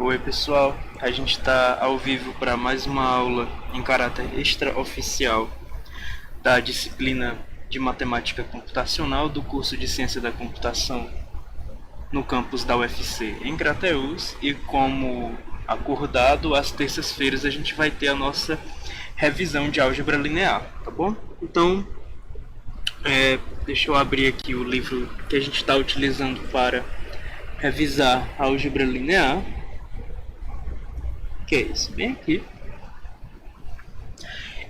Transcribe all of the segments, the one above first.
Oi pessoal, a gente está ao vivo para mais uma aula em caráter extraoficial da disciplina de Matemática Computacional do curso de Ciência da Computação no campus da UFC em Crateús, e como acordado, às terças-feiras a gente vai ter a nossa revisão de álgebra linear, tá bom? Então, deixa eu abrir aqui o livro que a gente está utilizando para revisar a álgebra linear, que é esse, bem aqui.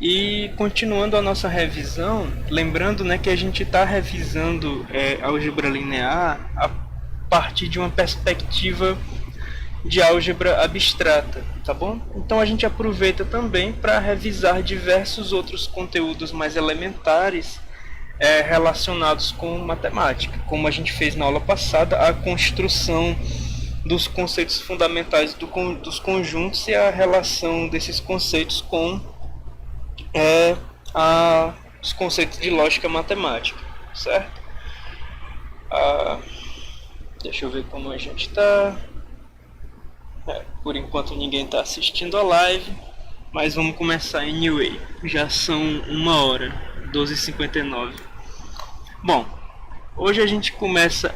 E continuando a nossa revisão, lembrando, né, que a gente está revisando álgebra linear a partir de uma perspectiva de álgebra abstrata, tá bom? Então a gente aproveita também para revisar diversos outros conteúdos mais elementares relacionados com matemática, como a gente fez na aula passada, a construção dos conceitos fundamentais dos conjuntos e a relação desses conceitos com os conceitos de lógica matemática, certo? Deixa eu ver como a gente está. Por enquanto ninguém está assistindo a live, mas vamos começar anyway. Já são 1h, 12h59. Bom, hoje a gente começa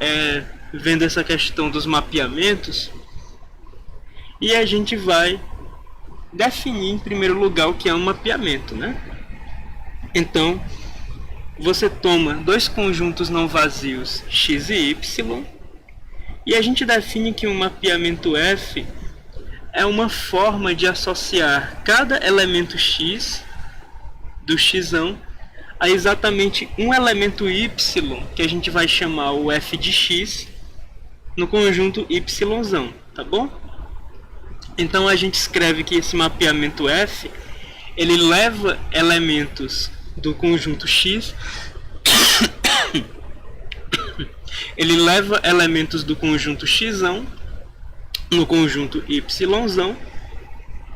vendo essa questão dos mapeamentos, e a gente vai definir em primeiro lugar o que é um mapeamento, né? Então, você toma dois conjuntos não vazios x e y, e a gente define que um mapeamento F é uma forma de associar cada elemento x do xão a exatamente um elemento y, que a gente vai chamar o f de x, no conjunto yzão, tá bom? Então a gente escreve que esse mapeamento F, ele leva elementos do conjunto x, ele leva elementos do conjunto xão no conjunto yzão,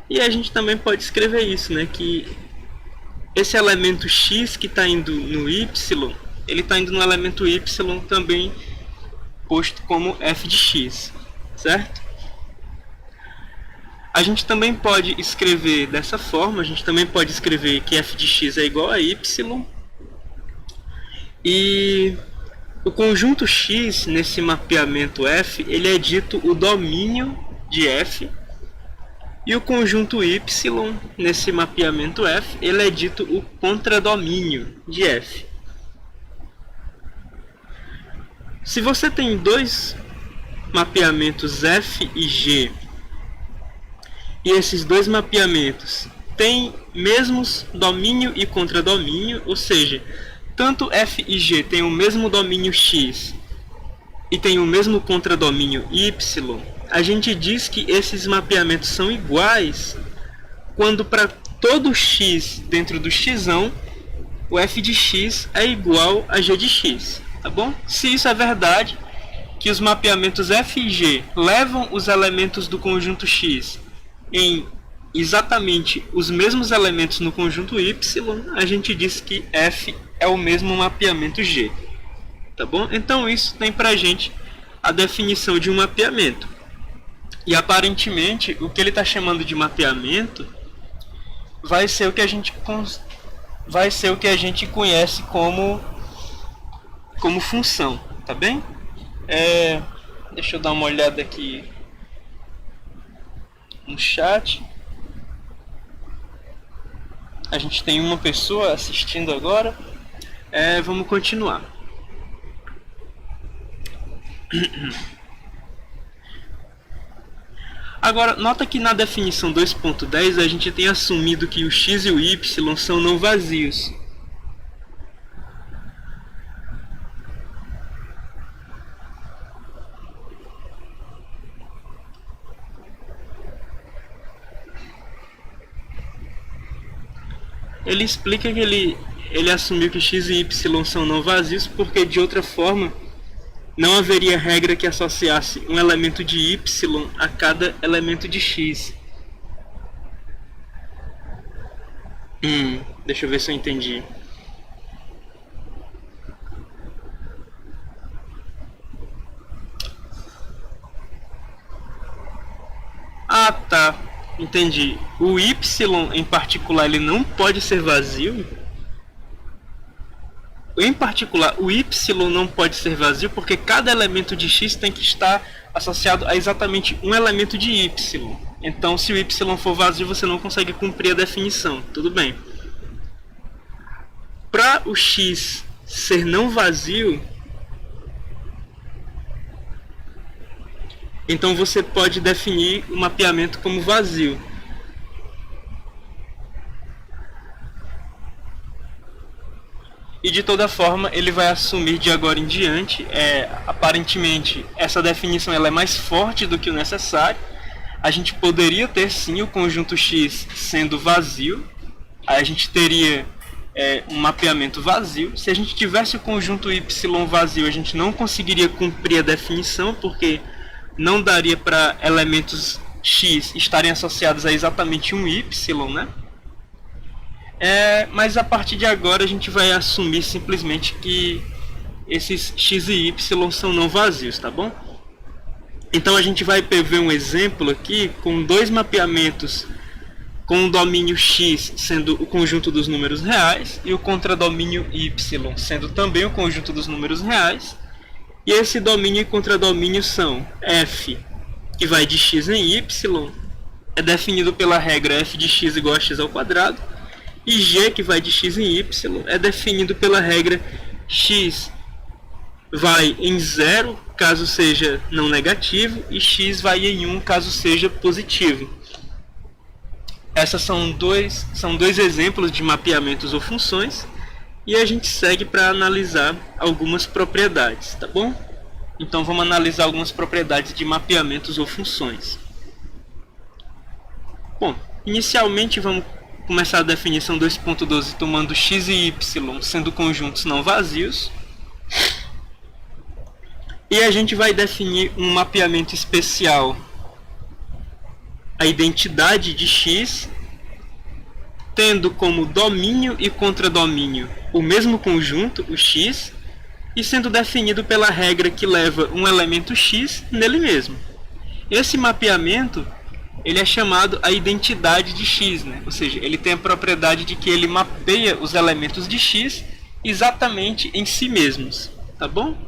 e a gente também pode escrever isso, né, que esse elemento x que está indo no y, ele está indo no elemento y também posto como f de x, certo? A gente também pode escrever dessa forma, a gente também pode escrever que f de x é igual a y, e o conjunto x nesse mapeamento F, ele é dito o domínio de F, e o conjunto y nesse mapeamento F, ele é dito o contradomínio de F. Se você tem dois mapeamentos F e G, e esses dois mapeamentos têm mesmos domínio e contradomínio, ou seja, tanto F e G têm o mesmo domínio x e têm o mesmo contradomínio y, a gente diz que esses mapeamentos são iguais quando para todo x dentro do xão, o f de x é igual a g de x, tá bom? Se isso é verdade, que os mapeamentos f e g levam os elementos do conjunto x em exatamente os mesmos elementos no conjunto y, a gente diz que f é o mesmo mapeamento g, tá bom? Então isso tem pra gente a definição de um mapeamento. E aparentemente o que ele está chamando de mapeamento vai ser o que a gente conhece como função, tá bem? Deixa eu dar uma olhada aqui no chat. A gente tem uma pessoa assistindo agora. Vamos continuar. Agora, nota que na definição 2.10 a gente tem assumido que o x e o y são não vazios. Ele explica que ele assumiu que x e y são não vazios porque, de outra forma, não haveria regra que associasse um elemento de y a cada elemento de x. Deixa eu ver se eu entendi. Entendi. O y em particular ele não pode ser vazio? Em particular, o y não pode ser vazio porque cada elemento de x tem que estar associado a exatamente um elemento de y. Então, se o y for vazio, você não consegue cumprir a definição. Tudo bem. Para o x ser não vazio, então você pode definir o mapeamento como vazio. E de toda forma ele vai assumir de agora em diante, aparentemente essa definição ela é mais forte do que o necessário. A gente poderia ter sim o conjunto X sendo vazio, aí a gente teria um mapeamento vazio. Se a gente tivesse o conjunto Y vazio, a gente não conseguiria cumprir a definição, porque não daria para elementos X estarem associados a exatamente um Y, né? Mas a partir de agora a gente vai assumir simplesmente que esses x e y são não vazios, tá bom? Então a gente vai ver um exemplo aqui com dois mapeamentos com o domínio x sendo o conjunto dos números reais e o contradomínio y sendo também o conjunto dos números reais. E esse domínio e contradomínio são f, que vai de x em y, é definido pela regra f de x igual a x ao quadrado, e g, que vai de x em y, é definido pela regra x vai em 0, caso seja não negativo, e x vai em 1, caso seja positivo. Essas são dois exemplos de mapeamentos ou funções, e a gente segue para analisar algumas propriedades, tá bom? Então vamos analisar algumas propriedades de mapeamentos ou funções. Bom, inicialmente vamos começar a definição 2.12 tomando x e y sendo conjuntos não vazios. E a gente vai definir um mapeamento especial, a identidade de x, tendo como domínio e contradomínio o mesmo conjunto, o x, e sendo definido pela regra que leva um elemento x nele mesmo. Esse mapeamento ele é chamado a identidade de x, né? Ou seja, ele tem a propriedade de que ele mapeia os elementos de x exatamente em si mesmos, tá bom?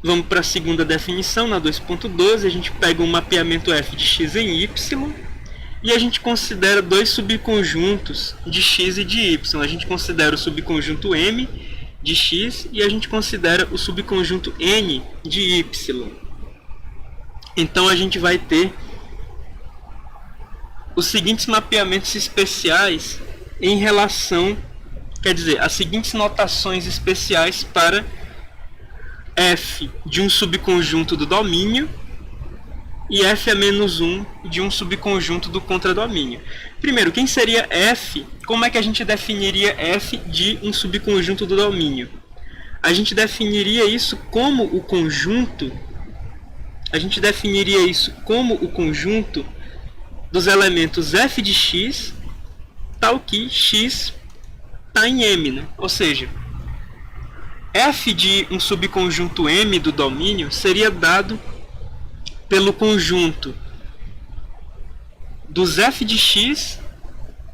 Vamos para a segunda definição, na 2.12, a gente pega um mapeamento f de x em y e a gente considera dois subconjuntos de x e de y. A gente considera o subconjunto M de x e a gente considera o subconjunto N de y. Então a gente vai ter os seguintes mapeamentos especiais em relação, quer dizer, as seguintes notações especiais para f de um subconjunto do domínio e f a menos 1 de um subconjunto do contradomínio. Primeiro, quem seria f? Como é que a gente definiria f de um subconjunto do domínio? A gente definiria isso como o conjunto dos elementos f de x, tal que x está em M, né? Ou seja, f de um subconjunto M do domínio seria dado pelo conjunto dos f de x,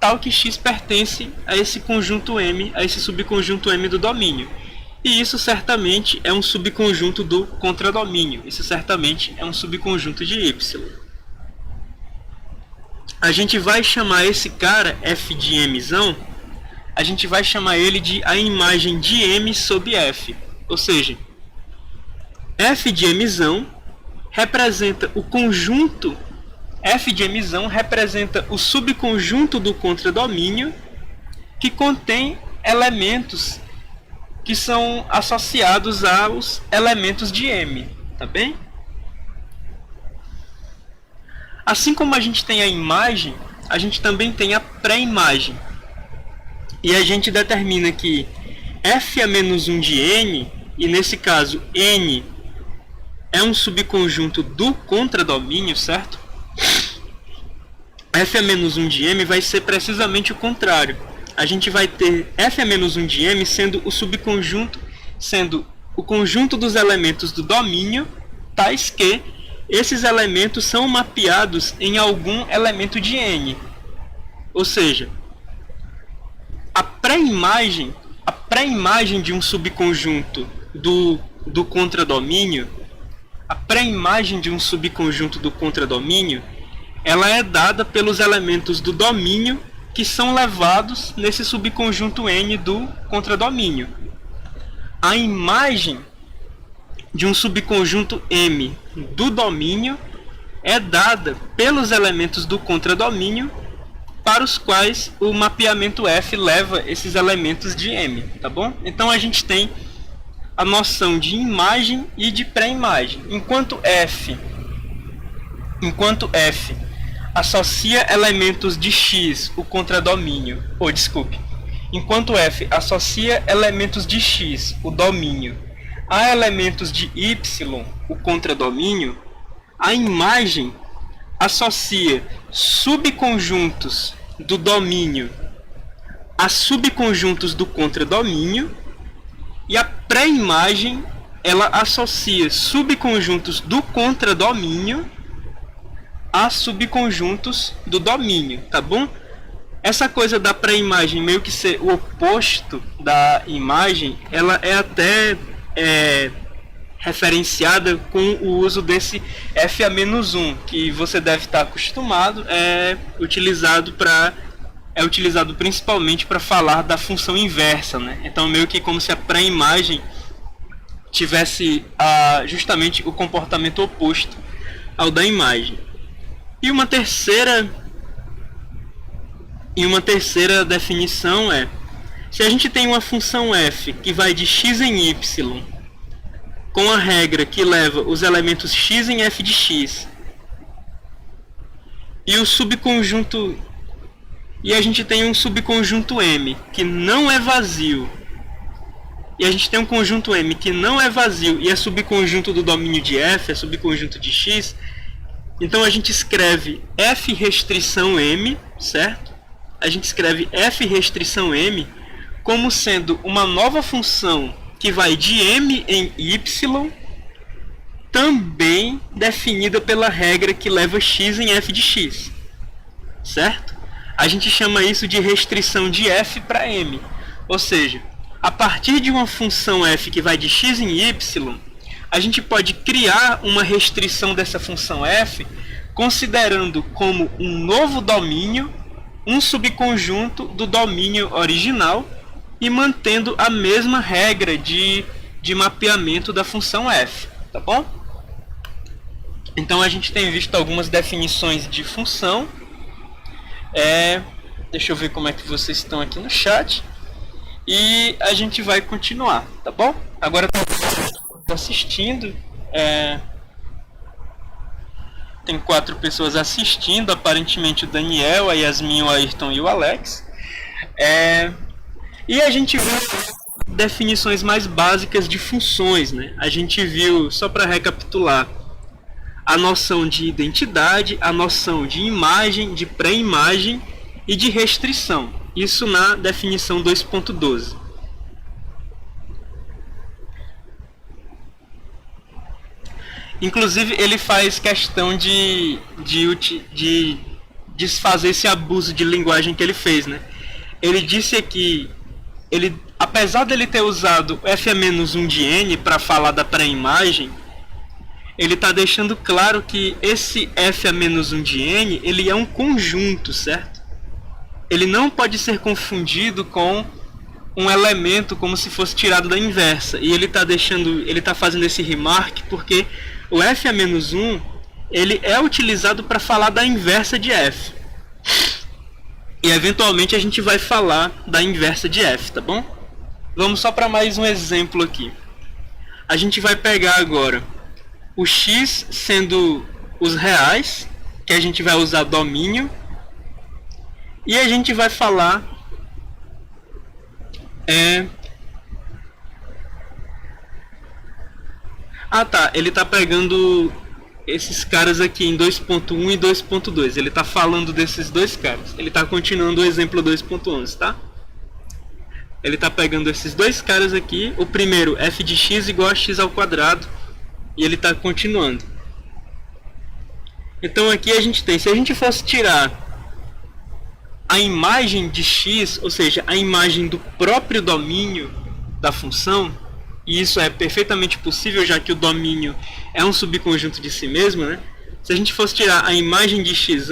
tal que x pertence a esse conjunto M, a esse subconjunto M do domínio. E isso certamente é um subconjunto do contradomínio. Isso certamente é um subconjunto de y. A gente vai chamar esse cara, f de mzão, a gente vai chamar ele de a imagem de M sobre f. Ou seja, f de mzão representa o conjunto, f de mzão representa o subconjunto do contradomínio que contém elementos que são associados aos elementos de M, tá bem? Assim como a gente tem a imagem, a gente também tem a pré-imagem. E a gente determina que f a menos 1 de n, e nesse caso n é um subconjunto do contradomínio, certo? F a menos 1 de m vai ser precisamente o contrário. A gente vai ter f a menos 1 de m sendo o subconjunto, sendo o conjunto dos elementos do domínio, tais que esses elementos são mapeados em algum elemento de N. Ou seja, a pré-imagem de um subconjunto do contradomínio, ela é dada pelos elementos do domínio que são levados nesse subconjunto N do contradomínio. A imagem de um subconjunto M do domínio é dada pelos elementos do contradomínio para os quais o mapeamento F leva esses elementos de M, tá bom? Então a gente tem a noção de imagem e de pré-imagem. Enquanto F associa elementos de X, o contradomínio, enquanto F associa elementos de X, o domínio, a elementos de Y, o contradomínio, a imagem associa subconjuntos do domínio a subconjuntos do contradomínio, e a pré-imagem ela associa subconjuntos do contradomínio a subconjuntos do domínio, tá bom? Essa coisa da pré-imagem meio que ser o oposto da imagem, ela é até referenciada com o uso desse FA-1, que você deve estar acostumado, é utilizado principalmente para falar da função inversa, né? Então meio que como se a pré-imagem tivesse justamente o comportamento oposto ao da imagem. E uma terceira definição é: se a gente tem uma função f que vai de x em y, com a regra que leva os elementos x em f de x, e a gente tem um subconjunto M que não é vazio, e a gente tem um conjunto M que não é vazio e é subconjunto do domínio de f, é subconjunto de x, então a gente escreve f restrição M, certo? A gente escreve f restrição M como sendo uma nova função que vai de M em Y, também definida pela regra que leva x em f de x, certo? A gente chama isso de restrição de f para M. Ou seja, a partir de uma função f que vai de x em y, a gente pode criar uma restrição dessa função f, considerando como um novo domínio um subconjunto do domínio original e mantendo a mesma regra de mapeamento da função f, tá bom? Então a gente tem visto algumas definições de função. Deixa eu ver como é que vocês estão aqui no chat. E a gente vai continuar, tá bom? Agora estou assistindo. Tem 4 pessoas assistindo, aparentemente o Daniel, a Yasmin, o Ayrton e o Alex. E a gente viu definições mais básicas de funções, né? A gente viu, só para recapitular, a noção de identidade, a noção de imagem, de pré-imagem e de restrição. Isso na definição 2.12. Inclusive, ele faz questão de desfazer esse abuso de linguagem que ele fez, né? Ele disse aqui, apesar dele ter usado FA-1 de N para falar da pré-imagem, ele está deixando claro que esse FA-1 de N, ele é um conjunto, certo? Ele não pode ser confundido com um elemento como se fosse tirado da inversa. E ele está fazendo esse remark porque o FA-1 ele é utilizado para falar da inversa de f. E eventualmente a gente vai falar da inversa de f, tá bom? Vamos só para mais um exemplo aqui. A gente vai pegar agora o x sendo os reais, que a gente vai usar domínio, e a gente vai falar ele está pegando esses caras aqui em 2.1 e 2.2. Ele está falando desses dois caras. Ele está continuando o exemplo 2.11, tá? Ele está pegando esses dois caras aqui. O primeiro, f de x igual a x ao quadrado. E ele está continuando. Então aqui a gente tem, se a gente fosse tirar a imagem de x, ou seja, a imagem do próprio domínio da função, e isso é perfeitamente possível, já que o domínio é um subconjunto de si mesmo, né? Se a gente fosse tirar a imagem de x,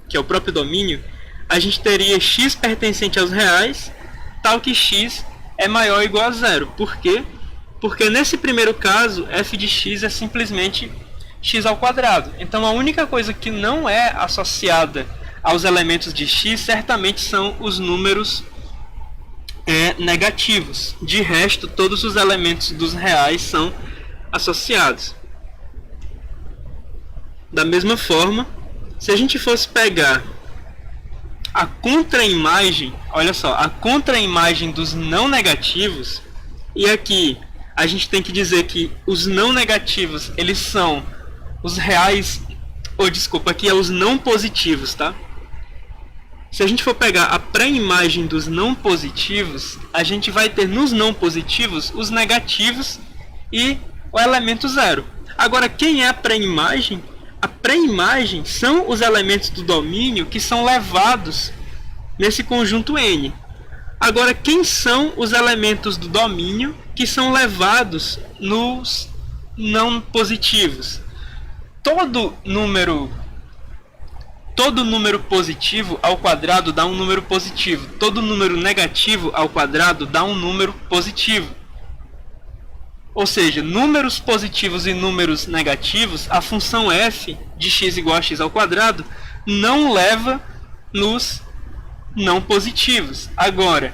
que é o próprio domínio, a gente teria x pertencente aos reais, tal que x é maior ou igual a zero. Por quê? Porque nesse primeiro caso, f de x é simplesmente x ao quadrado. Então a única coisa que não é associada aos elementos de x certamente são os números negativos. De resto, todos os elementos dos reais são associados. Da mesma forma, se a gente fosse pegar a contra-imagem, olha só, a contra-imagem dos não negativos, e aqui a gente tem que dizer que os não negativos, eles são os reais, ou desculpa, aqui é os não positivos, tá? Se a gente for pegar a pré-imagem dos não positivos, a gente vai ter nos não positivos os negativos e o elemento zero. Agora, quem é a pré-imagem? A pré-imagem são os elementos do domínio que são levados nesse conjunto N. Agora, quem são os elementos do domínio que são levados nos não positivos? Todo número positivo ao quadrado dá um número positivo. Todo número negativo ao quadrado dá um número positivo. Ou seja, números positivos e números negativos, a função f de x igual a x ao quadrado não leva nos não positivos. Agora,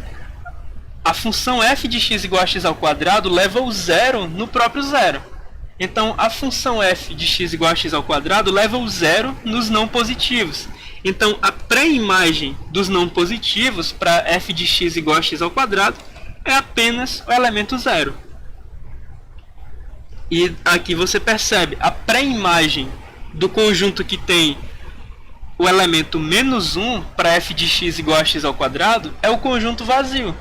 a função f de x igual a x ao quadrado leva o zero no próprio zero. Então, a função f de x igual a x ao quadrado leva o zero nos não positivos. Então, a pré-imagem dos não positivos para f de x igual a x ao quadrado é apenas o elemento zero. E aqui você percebe, a pré-imagem do conjunto que tem o elemento menos 1 para f de x igual a x ao quadrado é o conjunto vazio.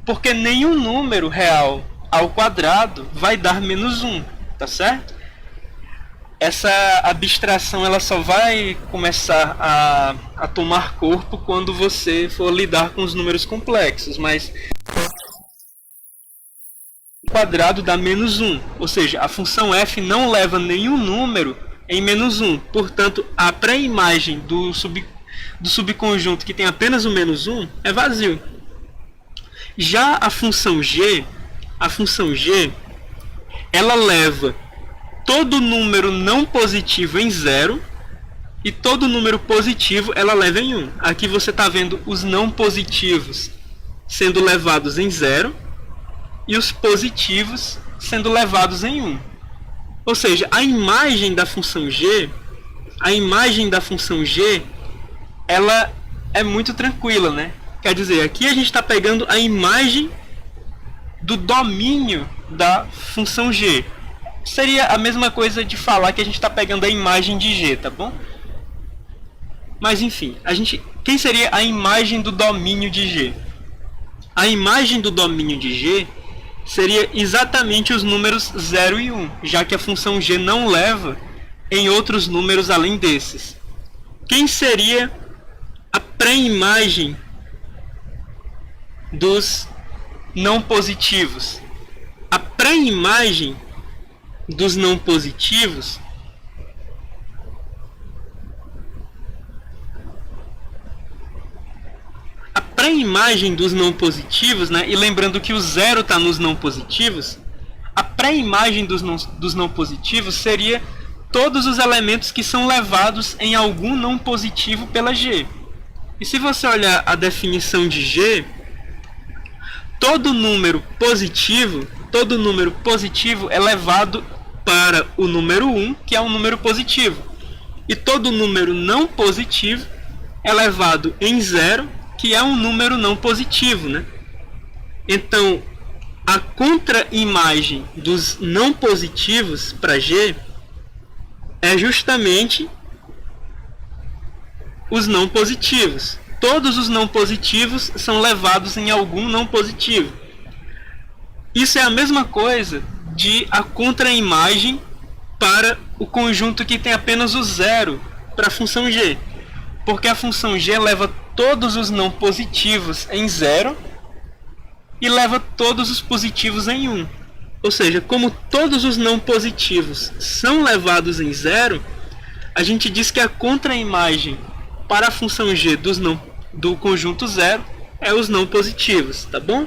Porque nenhum número real ao quadrado vai dar menos 1, tá certo? Essa abstração ela só vai começar a tomar corpo quando você for lidar com os números complexos, mas quadrado dá menos 1, ou seja, a função f não leva nenhum número em menos 1, portanto a pré-imagem do subconjunto que tem apenas o menos 1 é vazio. Já a função g, ela leva todo número não positivo em 0 e todo número positivo ela leva em 1. Aqui você está vendo os não positivos sendo levados em 0 e os positivos sendo levados em 1. Ou seja, a imagem da função g, ela é muito tranquila, né? Quer dizer, aqui a gente está pegando a imagem do domínio da função g. Seria a mesma coisa de falar que a gente está pegando a imagem de g, tá bom? Mas enfim, quem seria a imagem do domínio de g? A imagem do domínio de g seria exatamente os números 0 e 1, já que a função g não leva em outros números além desses. Quem seria a pré-imagem dos não positivos? A pré-imagem dos não positivos pré-imagem dos não positivos, né? E lembrando que o zero está nos não positivos, a pré-imagem dos não positivos seria todos os elementos que são levados em algum não positivo pela g. E se você olhar a definição de g, todo número positivo é levado para o número 1, que é um número positivo. E todo número não positivo é levado em 0, que é um número não positivo, né? Então, a contra-imagem dos não positivos para g é justamente os não positivos. Todos os não positivos são levados em algum não positivo. Isso é a mesma coisa de a contra-imagem para o conjunto que tem apenas o zero para a função g, porque a função g leva todos os não positivos em 0 e leva todos os positivos em 1. Ou seja, como todos os não positivos são levados em 0, a gente diz que a contraimagem para a função g do conjunto 0 é os não positivos, tá bom?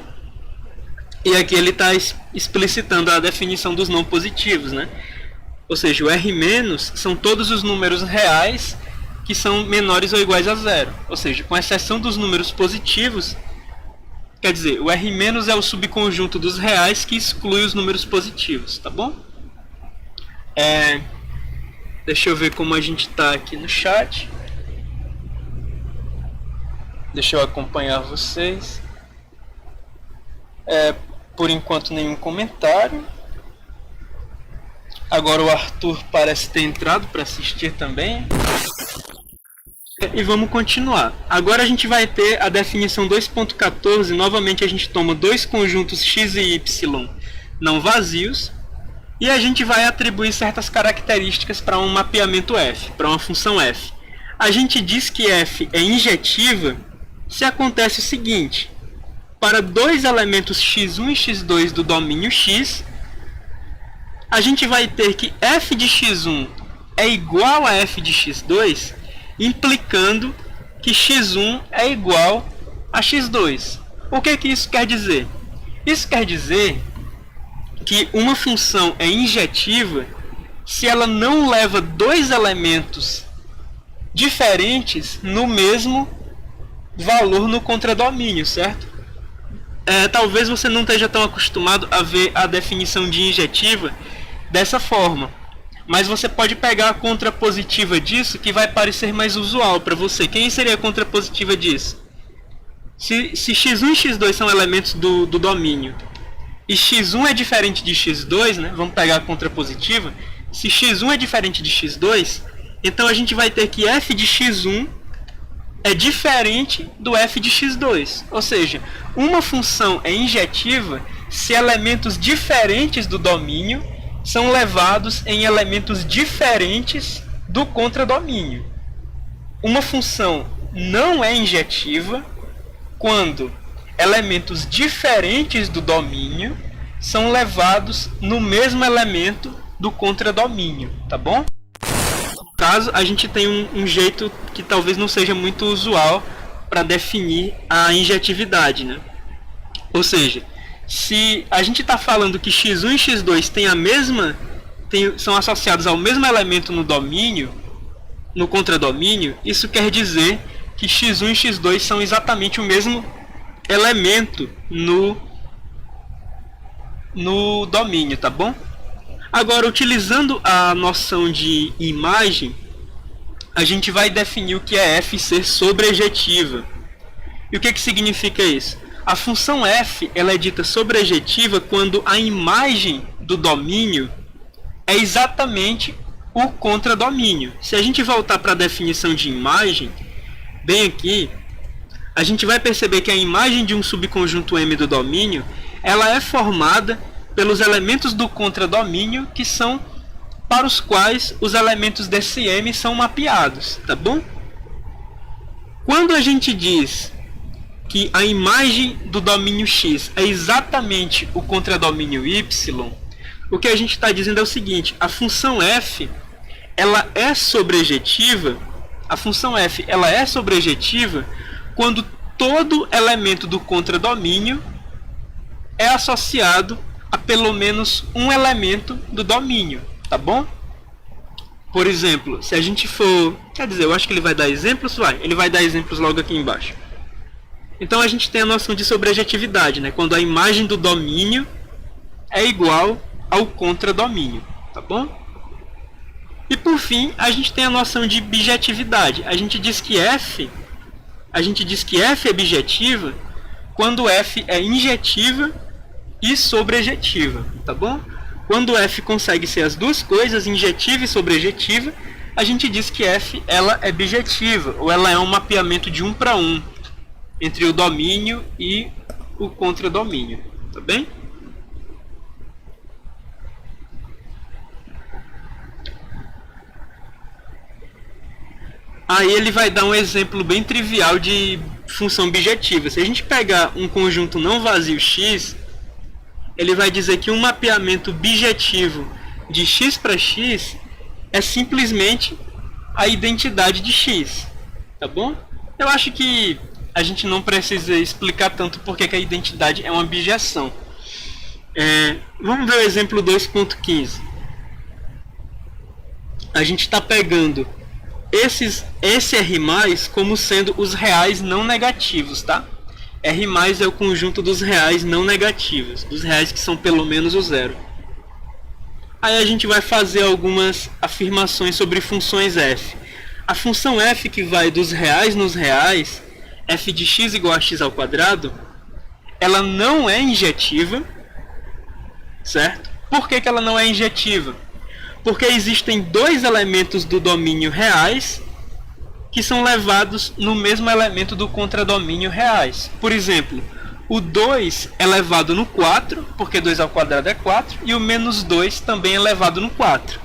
E aqui ele está explicitando a definição dos não positivos, né? Ou seja, o R- são todos os números reais que são menores ou iguais a 0. Ou seja, com exceção dos números positivos, quer dizer, o R- é o subconjunto dos reais que exclui os números positivos, tá bom? Deixa eu ver como a gente está aqui no chat. Deixa eu acompanhar vocês. Por enquanto, nenhum comentário. Agora o Arthur parece ter entrado para assistir também. E vamos continuar. Agora a gente vai ter a definição 2.14. Novamente a gente toma dois conjuntos x e y não vazios. E a gente vai atribuir certas características para um mapeamento f, para uma função f. A gente diz que f é injetiva se acontece o seguinte: para dois elementos x1 e x2 do domínio x, a gente vai ter que f de x1 é igual a f de x2, implicando que x1 é igual a x2. O que isso quer dizer? Isso quer dizer que uma função é injetiva se ela não leva dois elementos diferentes no mesmo valor no contradomínio, certo? Talvez você não esteja tão acostumado a ver a definição de injetiva dessa forma, mas você pode pegar a contrapositiva disso, que vai parecer mais usual para você. Quem seria a contrapositiva disso? Se x1 e x2 são elementos do domínio e x1 é diferente de x2, né? Vamos pegar a contrapositiva. Se x1 é diferente de x2, então a gente vai ter que f de x1 é diferente do f de x2. Ou seja, uma função é injetiva se elementos diferentes do domínio são levados em elementos diferentes do contradomínio. Uma função não é injetiva quando elementos diferentes do domínio são levados no mesmo elemento do contradomínio, tá bom? No caso, a gente tem um jeito que talvez não seja muito usual para definir a injetividade, né? Ou seja, se a gente está falando que x1 e x2 são associados ao mesmo elemento no domínio, no contradomínio, isso quer dizer que x1 e x2 são exatamente o mesmo elemento no domínio, tá bom? Agora, utilizando a noção de imagem, a gente vai definir o que é f ser sobrejetiva. E o que significa isso? A função f ela é dita sobrejetiva quando a imagem do domínio é exatamente o contradomínio. Se a gente voltar para a definição de imagem, bem aqui, a gente vai perceber que a imagem de um subconjunto M do domínio ela é formada pelos elementos do contradomínio que são para os quais os elementos desse M são mapeados, tá bom? Quando a gente diz que a imagem do domínio X é exatamente o contradomínio Y, o que a gente está dizendo é o seguinte: a função f ela é sobrejetiva. A função f ela é sobrejetiva quando todo elemento do contradomínio é associado a pelo menos um elemento do domínio, tá bom? Por exemplo, se a gente for... Quer dizer, eu acho que ele vai dar exemplos? Ele vai dar exemplos logo aqui embaixo. Então a gente tem a noção de sobrejetividade, né? Quando a imagem do domínio é igual ao contradomínio, tá bom? E por fim, a gente tem a noção de bijetividade. A gente diz que f é bijetiva quando f é injetiva e sobrejetiva, tá bom? Quando f consegue ser as duas coisas, injetiva e sobrejetiva, a gente diz que f ela é bijetiva, ou ela é um mapeamento de 1 para 1 entre o domínio e o contradomínio, tá bem? Aí ele vai dar um exemplo bem trivial de função bijetiva. Se a gente pegar um conjunto não vazio x, ele vai dizer que um mapeamento bijetivo de x para x é simplesmente a identidade de x, tá bom? Eu acho que a gente não precisa explicar tanto porque que a identidade é uma bijeção. Vamos ver o exemplo 2.15. A gente está pegando esse R+, como sendo os reais não negativos, tá? R+ é o conjunto dos reais não negativos, dos reais que são pelo menos o zero. Aí a gente vai fazer algumas afirmações sobre funções f. A função f que vai dos reais nos reais, f de x igual a x ao quadrado, ela não é injetiva, certo? Por que ela não é injetiva? Porque existem dois elementos do domínio reais que são levados no mesmo elemento do contradomínio reais. Por exemplo, o 2 é levado no 4, porque 2 ao quadrado é 4, e o menos 2 também é levado no 4.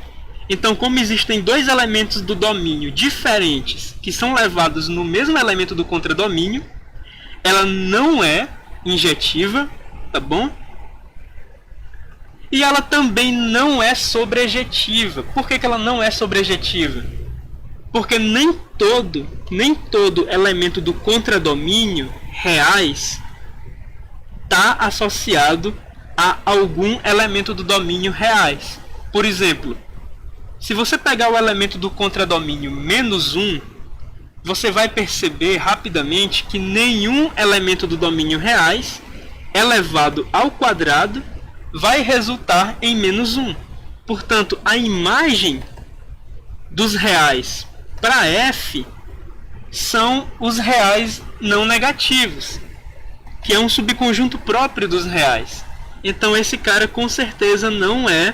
Então, como existem dois elementos do domínio diferentes que são levados no mesmo elemento do contradomínio, ela não é injetiva, tá bom? E ela também não é sobrejetiva. Por que ela não é sobrejetiva? Porque nem todo elemento do contradomínio reais está associado a algum elemento do domínio reais. Por exemplo, se você pegar o elemento do contradomínio menos 1, você vai perceber rapidamente que nenhum elemento do domínio reais elevado ao quadrado vai resultar em menos 1. Portanto, a imagem dos reais para f são os reais não negativos, que é um subconjunto próprio dos reais. Então esse cara com certeza não é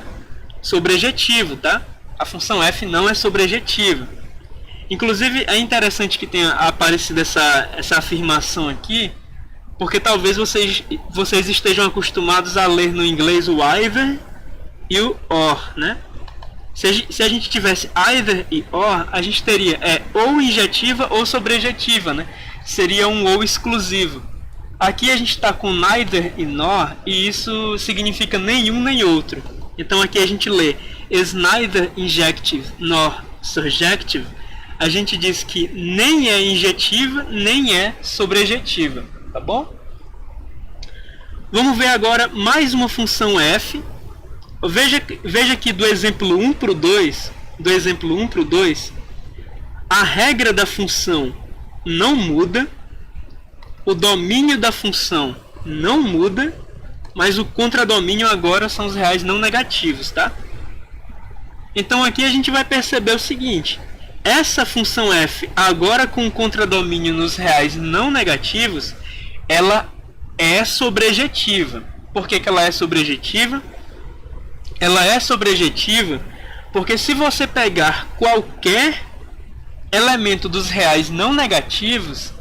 sobrejetivo, tá? A função f não é sobrejetiva. Inclusive é interessante que tenha aparecido essa afirmação aqui, porque talvez vocês estejam acostumados a ler no inglês o either e o or, né? Se a gente tivesse either e or, a gente teria ou injetiva ou sobrejetiva, né? Seria um ou exclusivo. Aqui a gente está com neither e nor, e isso significa nenhum nem outro. Então aqui a gente lê is neither injective nor surjective. A gente diz que nem é injetiva, nem é sobrejetiva, tá bom? Vamos ver agora mais uma função f. Veja que do exemplo 1 para o 2, a regra da função não muda, o domínio da função não muda, mas o contradomínio agora são os reais não negativos, tá? Então aqui a gente vai perceber o seguinte: essa função f, agora com o contradomínio nos reais não negativos, ela é sobrejetiva. Por que ela é sobrejetiva? Ela é sobrejetiva porque se você pegar qualquer elemento dos reais não negativos,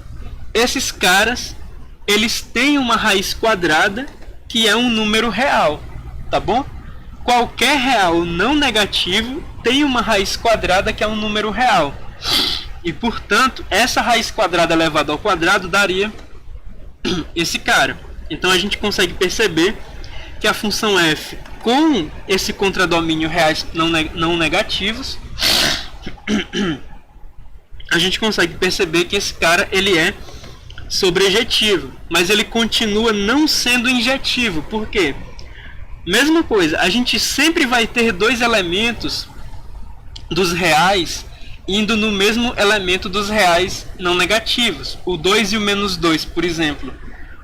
esses caras, eles têm uma raiz quadrada que é um número real, tá bom? Qualquer real não negativo tem uma raiz quadrada que é um número real. E, portanto, essa raiz quadrada elevada ao quadrado daria esse cara. Então a gente consegue perceber que a função f com esse contradomínio reais não negativos, a gente consegue perceber que esse cara ele é sobrejetivo, mas ele continua não sendo injetivo. Por quê? Mesma coisa, a gente sempre vai ter dois elementos dos reais indo no mesmo elemento dos reais não negativos. O 2 e o menos 2, por exemplo.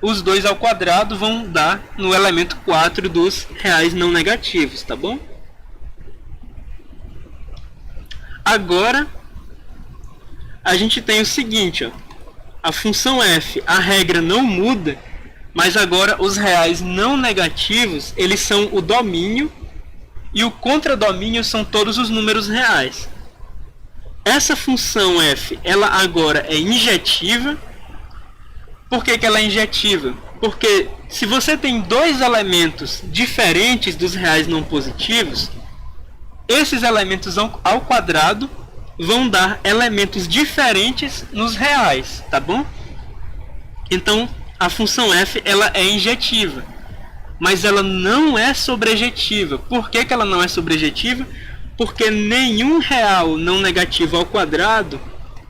Os dois ao quadrado vão dar no elemento 4 dos reais não negativos, tá bom? Agora, a gente tem o seguinte, ó. A função f, a regra não muda, mas agora os reais não negativos, eles são o domínio, e o contradomínio são todos os números reais. Essa função f, ela agora é injetiva. Por que ela é injetiva? Porque se você tem dois elementos diferentes dos reais não positivos, esses elementos ao quadrado vão dar elementos diferentes nos reais, tá bom? Então, a função f ela é injetiva, mas ela não é sobrejetiva. Por que ela não é sobrejetiva? Porque nenhum real não negativo ao quadrado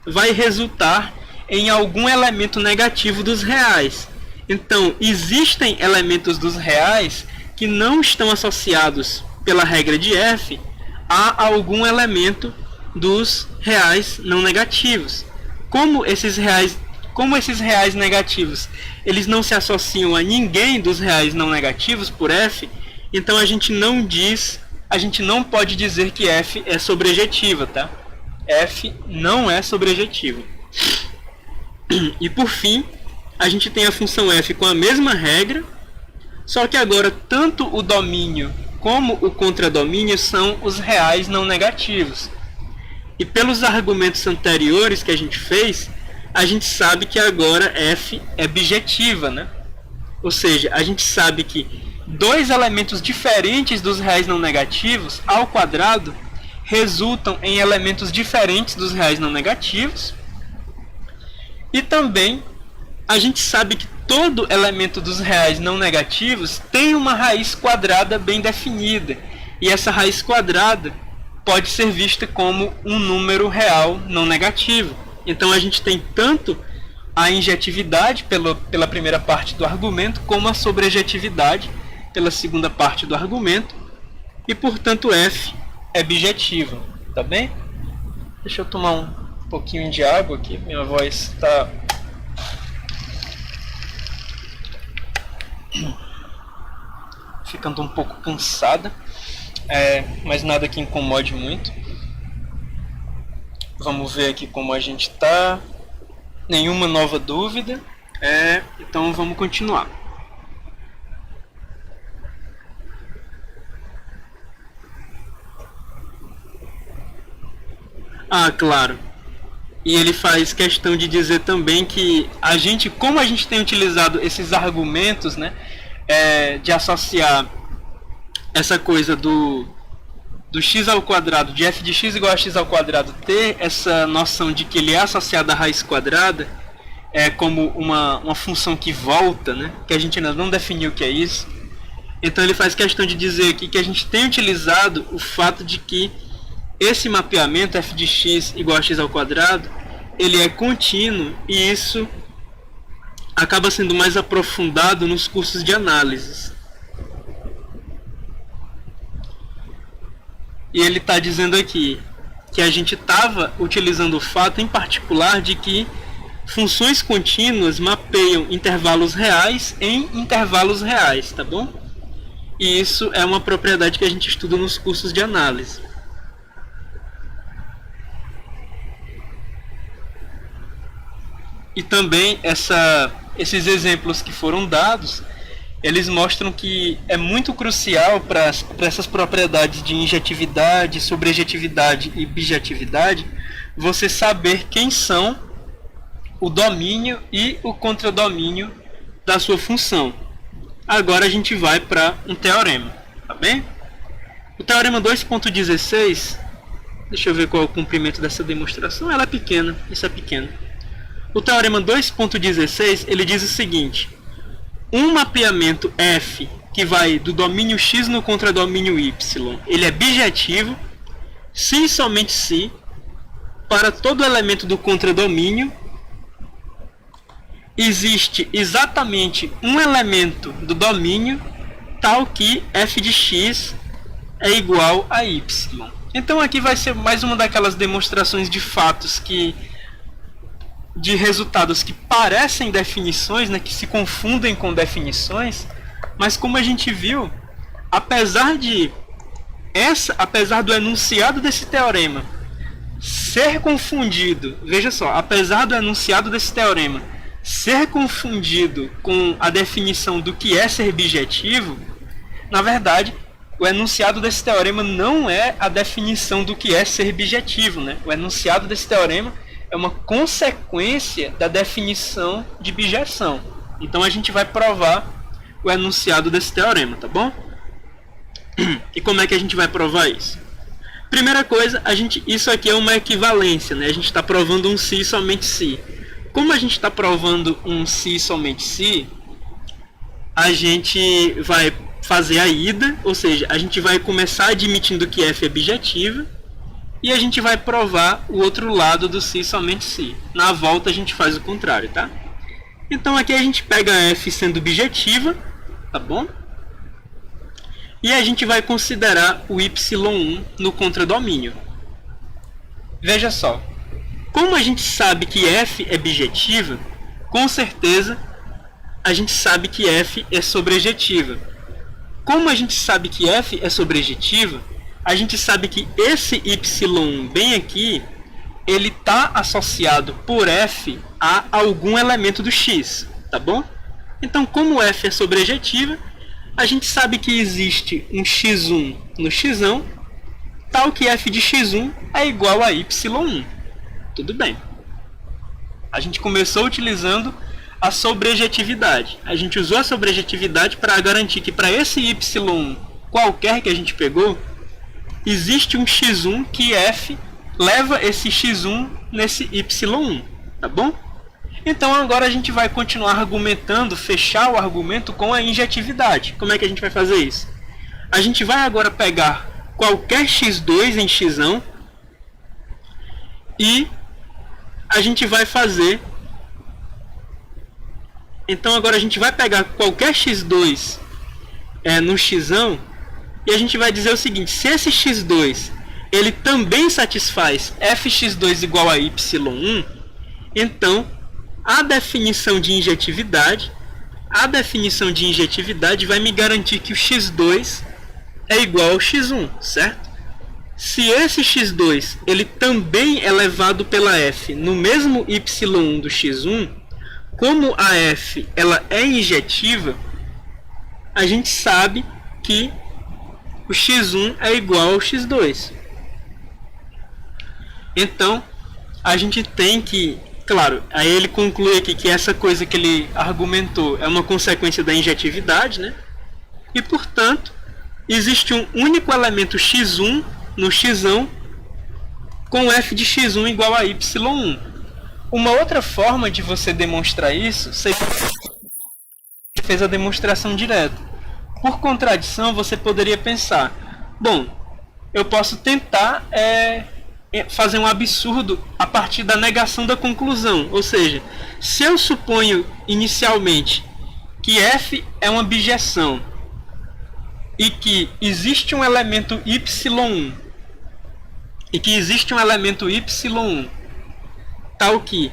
vai resultar em algum elemento negativo dos reais. Então, existem elementos dos reais que não estão associados pela regra de f a algum elemento dos reais não negativos. Como esses reais negativos eles não se associam a ninguém dos reais não negativos por f, então a gente não pode dizer que f é sobrejetiva, tá? F não é sobrejetiva. E por fim, a gente tem a função f com a mesma regra, só que agora tanto o domínio como o contradomínio são os reais não negativos. E pelos argumentos anteriores que a gente fez, a gente sabe que agora f é bijetiva, né? Ou seja, a gente sabe que dois elementos diferentes dos reais não negativos ao quadrado resultam em elementos diferentes dos reais não negativos. E também a gente sabe que todo elemento dos reais não negativos tem uma raiz quadrada bem definida. E essa raiz quadrada pode ser vista como um número real não negativo. Então a gente tem tanto a injetividade pela primeira parte do argumento, como a sobrejetividade pela segunda parte do argumento. E portanto f é bijetiva, tá bem? Deixa eu tomar um pouquinho de água aqui, minha voz está ficando um pouco cansada, mas nada que incomode muito. Vamos ver aqui como a gente está. Nenhuma nova dúvida, então vamos continuar. Ah, claro. E ele faz questão de dizer também que como a gente tem utilizado esses argumentos, né, de associar essa coisa do x ao quadrado, de f de x igual a x ao quadrado, ter essa noção de que ele é associado à raiz quadrada, como uma função que volta, né, que a gente ainda não definiu o que é isso. Então ele faz questão de dizer aqui que a gente tem utilizado o fato de que esse mapeamento f de x igual a x ao quadrado, ele é contínuo, e isso acaba sendo mais aprofundado nos cursos de análise. E ele está dizendo aqui que a gente estava utilizando o fato em particular de que funções contínuas mapeiam intervalos reais em intervalos reais, tá bom? E isso é uma propriedade que a gente estuda nos cursos de análise. E também esses exemplos que foram dados, eles mostram que é muito crucial para essas propriedades de injetividade, sobrejetividade e bijetividade, você saber quem são o domínio e o contradomínio da sua função. Agora a gente vai para um teorema, tá bem? O teorema 2.16, deixa eu ver qual é o comprimento dessa demonstração, ela é pequena, isso é pequeno. O teorema 2.16, ele diz o seguinte: um mapeamento f que vai do domínio x no contradomínio y, ele é bijetivo se e somente se para todo elemento do contradomínio existe exatamente um elemento do domínio tal que f de x é igual a y. Então aqui vai ser mais uma daquelas demonstrações de fatos de resultados que parecem definições, né, que se confundem com definições, mas como a gente viu, apesar do enunciado desse teorema ser confundido, veja só, apesar do enunciado desse teorema ser confundido com a definição do que é ser bijetivo, na verdade, o enunciado desse teorema não é a definição do que é ser bijetivo, né? O enunciado desse teorema é uma consequência da definição de bijeção. Então a gente vai provar o enunciado desse teorema, tá bom? E como é que a gente vai provar isso? Primeira coisa, isso aqui é uma equivalência, né? A gente está provando um se e somente se. Como a gente está provando um se e somente se, a gente vai fazer a ida, ou seja, a gente vai começar admitindo que f é bijetiva e a gente vai provar o outro lado do se e somente se. Na volta a gente faz o contrário, tá? Então aqui a gente pega f sendo bijetiva, tá bom? E a gente vai considerar o y1 no contradomínio. Veja só, como a gente sabe que f é bijetiva, com certeza a gente sabe que f é sobrejetiva. Como a gente sabe que f é sobrejetiva, a gente sabe que esse y1 bem aqui, ele está associado por f a algum elemento do x, tá bom? Então, como f é sobrejetiva, a gente sabe que existe um x1 no x, tal que f de x1 é igual a y1. Tudo bem. A gente começou utilizando a sobrejetividade. A gente usou a sobrejetividade para garantir que para esse y qualquer que a gente pegou, existe um x1 que f leva esse x1 nesse y1, tá bom? Então agora a gente vai continuar argumentando, fechar o argumento com a injetividade. Como é que a gente vai fazer isso? A gente vai agora pegar qualquer x2 em x e a gente vai fazer... Então agora a gente vai pegar qualquer x2 no x e a gente vai dizer o seguinte: se esse x2 ele também satisfaz fx2 igual a y1, então a definição de injetividade vai me garantir que o x2 é igual ao x1, certo? Se esse x2 ele também é levado pela f no mesmo y1 do x1, como a f ela é injetiva, a gente sabe que o x1 é igual ao x2. Então, a gente tem que... Claro, aí ele conclui aqui que essa coisa que ele argumentou é uma consequência da injetividade, né? E, portanto, existe um único elemento x1 no x com f de x1 igual a y1. Uma outra forma de você demonstrar isso, você fez a demonstração direta. Por contradição, você poderia pensar: bom, eu posso tentar fazer um absurdo a partir da negação da conclusão. Ou seja, se eu suponho inicialmente que f é uma bijeção e que existe um elemento y1 tal que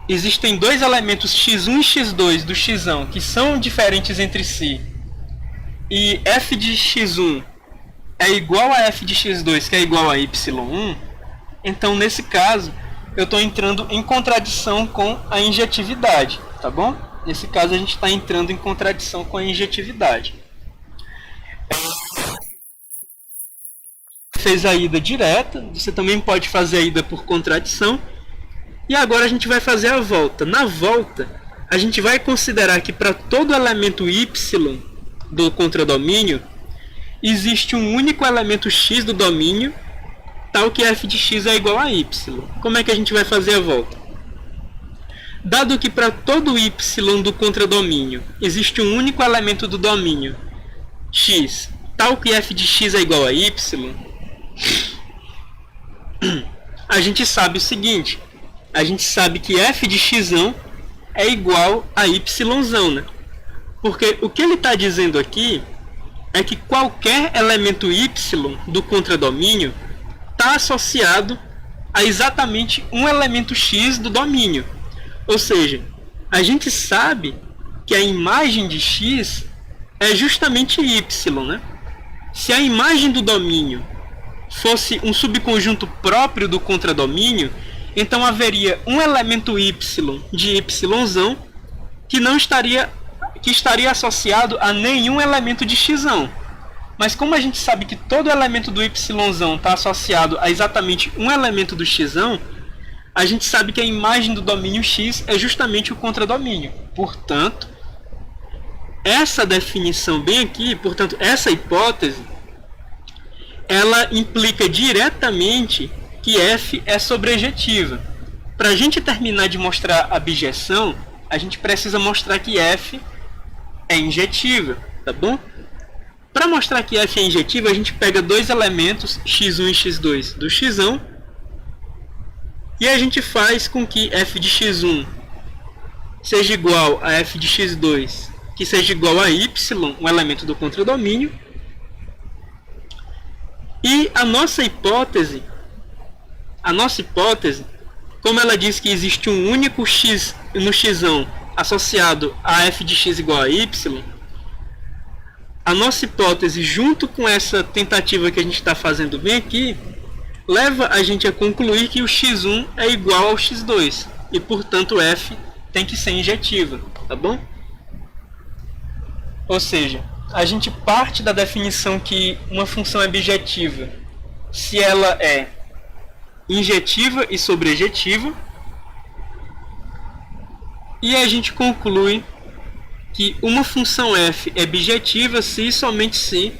existem dois elementos x1 e x2 do x que são diferentes entre si, e f de x1 é igual a f de x2, que é igual a y1, então nesse caso eu estou entrando em contradição com a injetividade, tá bom? Nesse caso a gente está entrando em contradição com a injetividade. Fez a ida direta, você também pode fazer a ida por contradição. E agora a gente vai fazer a volta. Na volta, a gente vai considerar que para todo elemento y do contradomínio, existe um único elemento x do domínio, tal que f de x é igual a y. Como é que a gente vai fazer a volta? Dado que para todo y do contradomínio, existe um único elemento do domínio, x, tal que f de x é igual a y, a gente sabe o seguinte: a gente sabe que f de x é igual a y, né? Porque o que ele está dizendo aqui é que qualquer elemento y do contradomínio está associado a exatamente um elemento x do domínio. Ou seja, a gente sabe que a imagem de x é justamente y, né? Se a imagem do domínio fosse um subconjunto próprio do contradomínio, então haveria um elemento y de y que estaria associado a nenhum elemento de x. Mas como a gente sabe que todo elemento do y está associado a exatamente um elemento do x, a gente sabe que a imagem do domínio x é justamente o contradomínio. Portanto, essa definição bem aqui, portanto, essa hipótese, ela implica diretamente que f é sobrejetiva. Para a gente terminar de mostrar a bijeção, a gente precisa mostrar que f é injetiva, tá bom? Para mostrar que f é injetiva, a gente pega dois elementos, x1 e x2 do xão, e a gente faz com que f de x1 seja igual a f de x2, que seja igual a y, um elemento do contradomínio. E a nossa hipótese, como ela diz que existe um único x no xão associado a f de x igual a y, a nossa hipótese, junto com essa tentativa que a gente está fazendo bem aqui, leva a gente a concluir que o x1 é igual ao x2 e, portanto, f tem que ser injetiva, tá bom? Ou seja, a gente parte da definição que uma função é bijetiva se ela é injetiva e sobrejetiva, e a gente conclui que uma função f é bijetiva se e somente se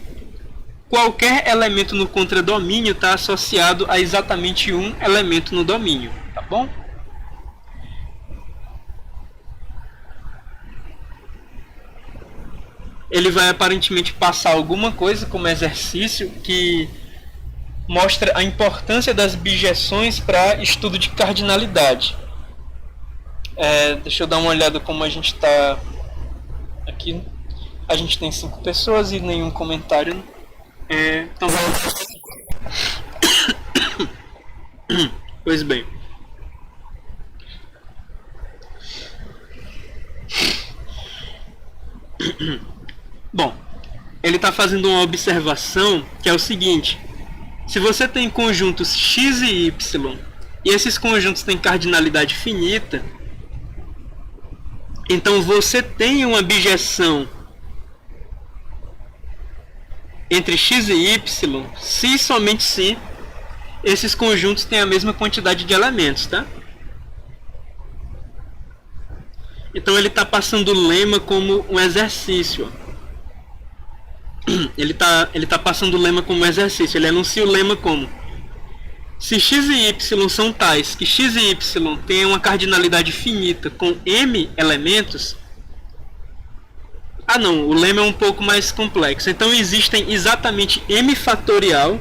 qualquer elemento no contradomínio está associado a exatamente um elemento no domínio, tá bom? Ele vai aparentemente passar alguma coisa como exercício que mostra a importância das bijeções para estudo de cardinalidade. Deixa eu dar uma olhada como a gente está aqui. A gente tem 5 pessoas e nenhum comentário. Então vamos. Pois bem. Bom, ele está fazendo uma observação que é o seguinte: se você tem conjuntos x e y, e esses conjuntos têm cardinalidade finita, então você tem uma bijeção entre x e y se e somente se esses conjuntos têm a mesma quantidade de elementos, tá? Então ele está passando o lema como um exercício. Ele tá passando o lema como um exercício. Ele anuncia o lema como: se x e y são tais que x e y têm uma cardinalidade finita com m elementos. Não, o lema é um pouco mais complexo. Então existem exatamente m fatorial.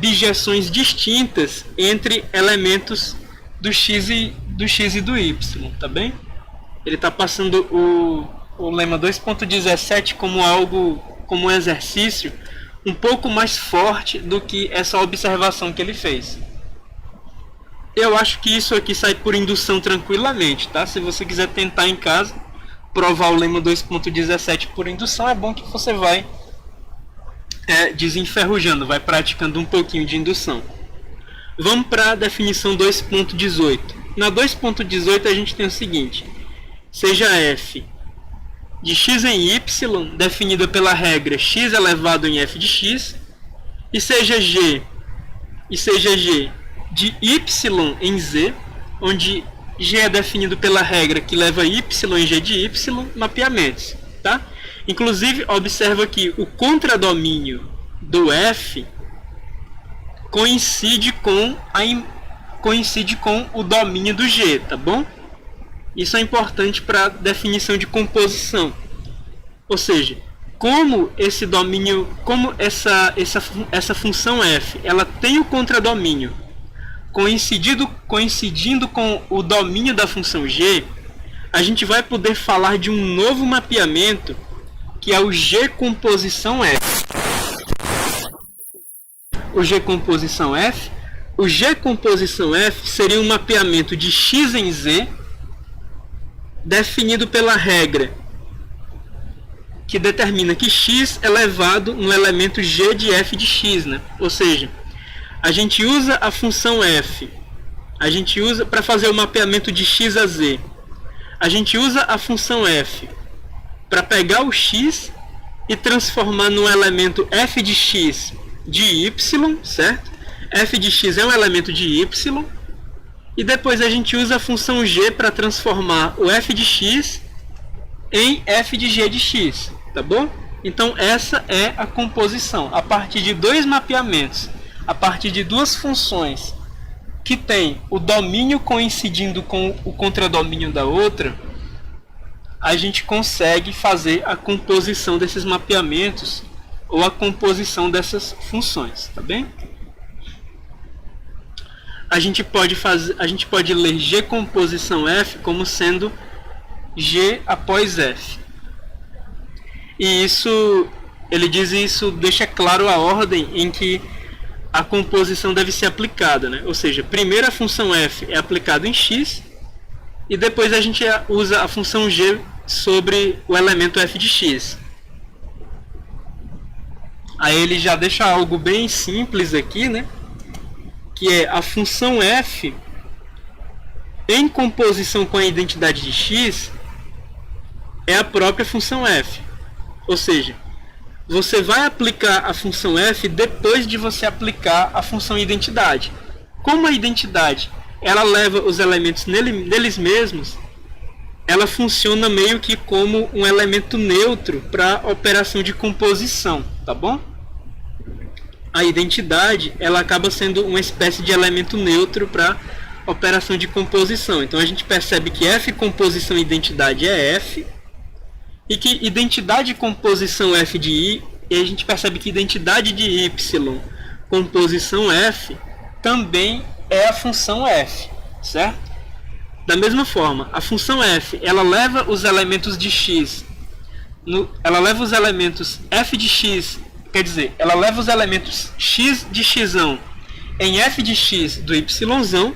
Bijeções distintas entre elementos do x e do y, tá bem? Ele está passando o lema 2.17 como um exercício um pouco mais forte do que essa observação que ele fez. Eu acho que isso aqui sai por indução tranquilamente, tá? Se você quiser tentar em casa provar o lema 2.17 por indução, é bom que você vai desenferrujando, vai praticando um pouquinho de indução. Vamos para a definição 2.18. Na 2.18 a gente tem o seguinte: seja f de x em y, definida pela regra x elevado em f de x, e seja g de y em z, onde g é definido pela regra que leva y em g de y, mapeamentos, tá? Inclusive, observa que o contradomínio do f coincide com o domínio do g, tá bom? Isso é importante para a definição de composição. Ou seja, como esse domínio, como essa função f, ela tem o contradomínio coincidindo com o domínio da função g, a gente vai poder falar de um novo mapeamento que é o G composição F. O G composição F seria um mapeamento de x em z definido pela regra que determina que x é levado no elemento g de f de x, né? Ou seja, a gente usa a função f, para fazer o mapeamento de x a z, a gente usa a função f para pegar o x e transformar no elemento f de x de y, certo? F de x é um elemento de y, e depois a gente usa a função g para transformar o f de x em f de g de x, tá bom? Então essa é a composição. A partir de dois mapeamentos, a partir de duas funções que tem o domínio coincidindo com o contradomínio da outra, a gente consegue fazer a composição desses mapeamentos ou a composição dessas funções, tá bem? A gente pode ler G composição F como sendo G após F. E ele diz isso, deixa claro a ordem em que a composição deve ser aplicada, né? Ou seja, primeiro a função F é aplicada em X e depois a gente usa a função G sobre o elemento F de X. Aí ele já deixa algo bem simples aqui, né? Que é a função F em composição com a identidade de X é a própria função F. Ou seja, você vai aplicar a função F depois de você aplicar a função identidade. Como a identidade ela leva os elementos neles mesmos, ela funciona meio que como um elemento neutro para a operação de composição, tá bom? A identidade ela acaba sendo uma espécie de elemento neutro para operação de composição. Então a gente percebe que F composição identidade é F e que identidade composição F de I, e a gente percebe que identidade de Y composição F também é a função F, certo? Da mesma forma, a função F ela leva os elementos de X, ela leva os elementos F de X. Quer dizer, ela leva os elementos x de x em f de x do y,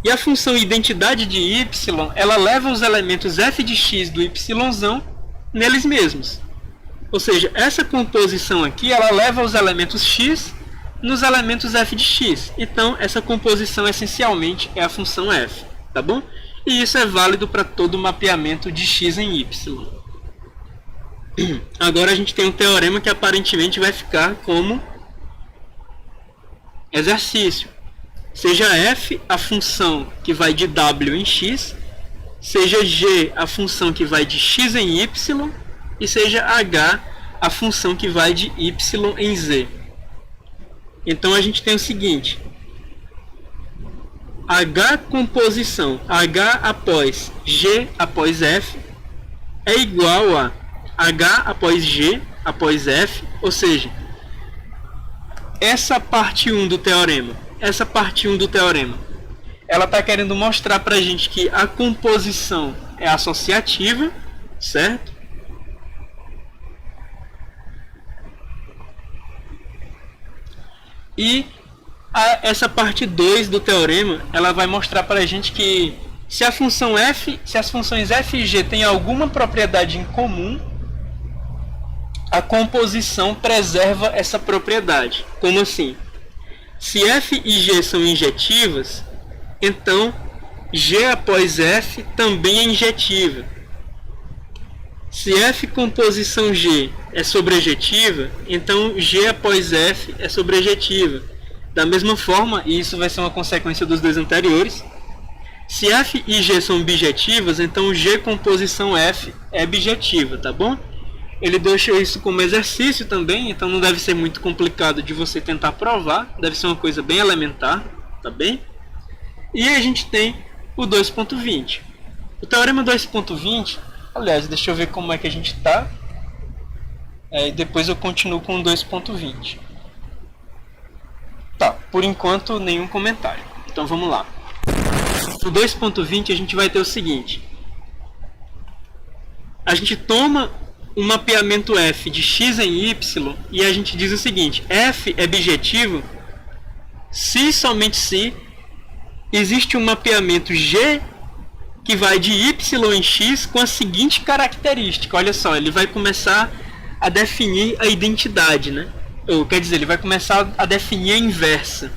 e a função identidade de y, ela leva os elementos f de x do y neles mesmos. Ou seja, essa composição aqui, ela leva os elementos x nos elementos f de x. Então, essa composição essencialmente é a função f, tá bom? E isso é válido para todo mapeamento de x em y. Agora a gente tem um teorema que aparentemente vai ficar como exercício. Seja f a função que vai de w em x, seja g a função que vai de x em y, e seja h a função que vai de y em z. Então a gente tem o seguinte: h composição h após g após f é igual a h após g após f, ou seja, essa parte 1 do teorema, ela está querendo mostrar para a gente que a composição é associativa, certo? E essa parte 2 do teorema, ela vai mostrar para a gente que se as funções f e g têm alguma propriedade em comum, a composição preserva essa propriedade. Como assim? Se f e g são injetivas, então g após f também é injetiva. Se f composição g é sobrejetiva, então g após f é sobrejetiva. Da mesma forma, e isso vai ser uma consequência dos dois anteriores, se f e g são bijetivas, então g composição f é bijetiva, tá bom? Ele deixa isso como exercício também, então não deve ser muito complicado de você tentar provar, deve ser uma coisa bem elementar, tá bem? E a gente tem o 2.20. O teorema 2.20, aliás, deixa eu ver como é que a gente está, e depois eu continuo com o 2.20. Tá, por enquanto nenhum comentário, então vamos lá. No 2.20 a gente vai ter o seguinte: a gente toma um mapeamento f de x em y e a gente diz o seguinte: f é bijetivo se e somente se existe um mapeamento g que vai de y em x com a seguinte característica. Olha só, ele vai começar a definir a identidade, né? Ou quer dizer, ele vai começar a definir a inversa.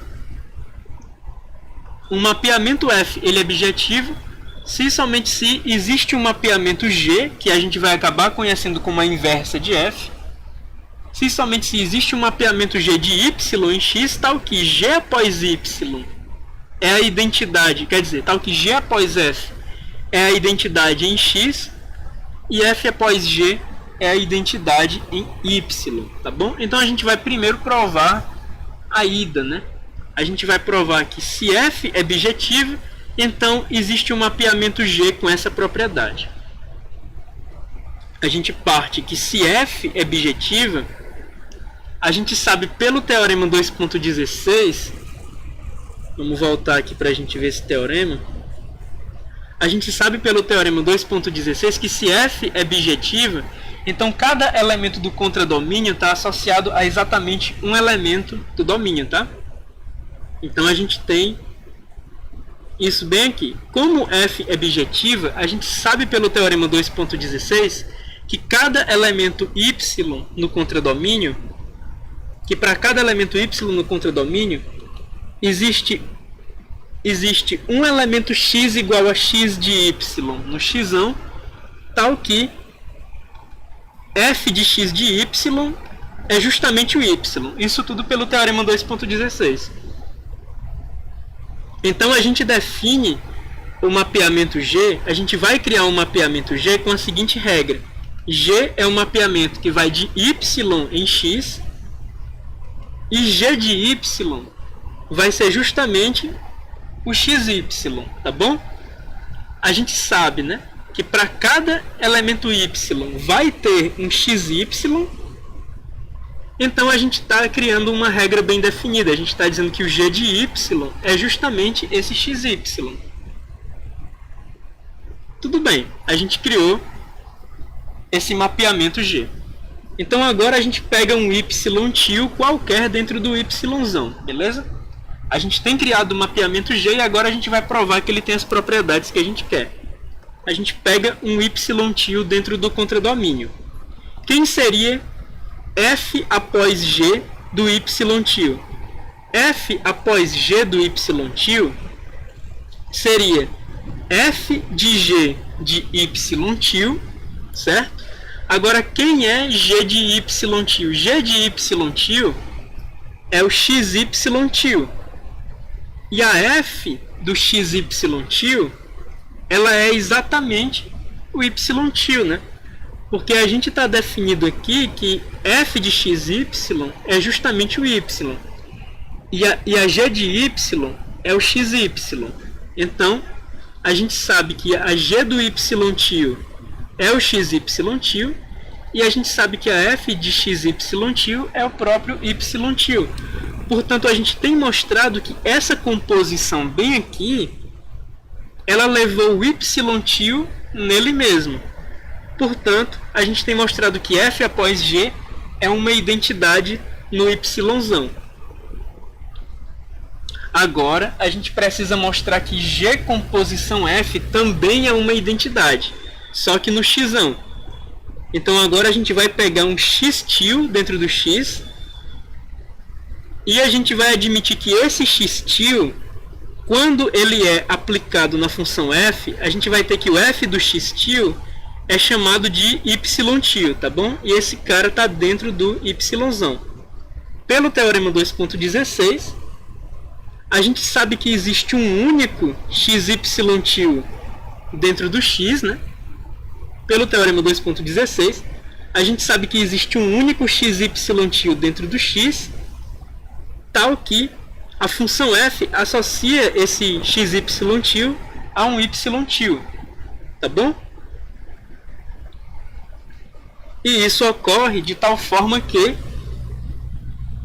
Um mapeamento f ele é bijetivo se e somente se existe um mapeamento G, que a gente vai acabar conhecendo como a inversa de f, se e somente se existe um mapeamento G de y em x, tal que G após y é a identidade, quer dizer, tal que G após f é a identidade em x, e f após g é a identidade em Y, tá bom? Então a gente vai primeiro provar a ida, né? A gente vai provar que se F é bijetivo, então existe um mapeamento G com essa propriedade. A gente parte que se F é bijetiva, a gente sabe pelo teorema 2.16, vamos voltar aqui para a gente ver esse teorema. A gente sabe pelo teorema 2.16 que se F é bijetiva, então cada elemento do contradomínio está associado a exatamente um elemento do domínio, tá? Então a gente tem isso bem aqui. Como F é bijetiva, a gente sabe pelo teorema 2.16 que cada elemento Y no contradomínio, que para cada elemento Y no contradomínio existe um elemento x igual a x de y no x, tal que f de x de y é justamente o y. Isso tudo pelo teorema 2.16. Então a gente define o mapeamento G, a gente vai criar um mapeamento G com a seguinte regra. G é um mapeamento que vai de y em x, e G de y vai ser justamente o xy, tá bom? A gente sabe, né, que para cada elemento y vai ter um xy, então a gente está criando uma regra bem definida. A gente está dizendo que o G de y é justamente esse xy. Tudo bem, a gente criou esse mapeamento G. Então agora a gente pega um y tio qualquer dentro do y, beleza? A gente tem criado o mapeamento G e agora a gente vai provar que ele tem as propriedades que a gente quer. A gente pega um y tio dentro do contradomínio. Quem seria f após g do y tio? F após g do y tio seria f de g de y tio, certo? Agora, quem é g de y tio? G de y tio é o xy tio. E a f do xy tio, ela é exatamente o y tio, né? Porque a gente está definido aqui que f de xy é justamente o y. E a g de y é o xy. Então, a gente sabe que a g do y tio é o xy tio, e a gente sabe que a f de xy tio é o próprio y tio. Portanto, a gente tem mostrado que essa composição bem aqui, ela levou o y tio nele mesmo. Portanto, a gente tem mostrado que f após g é uma identidade no y. Agora, a gente precisa mostrar que g composição f também é uma identidade, só que no x. Então agora a gente vai pegar um x tio dentro do x, e a gente vai admitir que esse x tio, quando ele é aplicado na função f, a gente vai ter que o f do x tio é chamado de y tio, tá bom? E esse cara está dentro do y. Pelo teorema 2.16, a gente sabe que existe um único xy tio dentro do x, né? Pelo teorema 2.16, a gente sabe que existe um único xy tio dentro do x, tal que a função f associa esse xy tio a um y tio, tá bom? E isso ocorre de tal forma que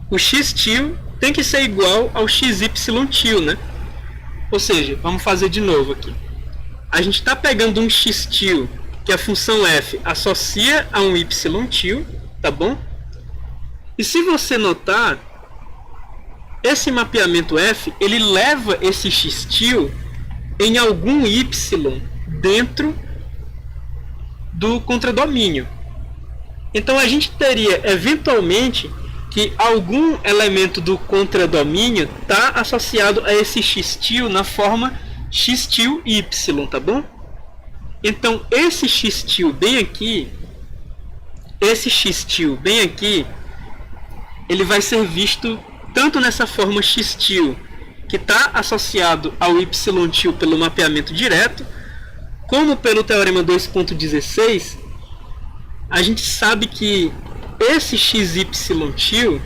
o x tio tem que ser igual ao xy tio, né? Ou seja, vamos fazer de novo aqui. A gente está pegando um x tio que a função f associa a um y tio, tá bom? E se você notar, esse mapeamento f, ele leva esse x tio em algum y dentro do contradomínio. Então a gente teria eventualmente que algum elemento do contradomínio está associado a esse x tio na forma x tio y, tá bom? Então esse x tio bem aqui, ele vai ser visto tanto nessa forma x tio, que está associado ao y tio pelo mapeamento direto, como pelo teorema 2.16, a gente sabe que esse XY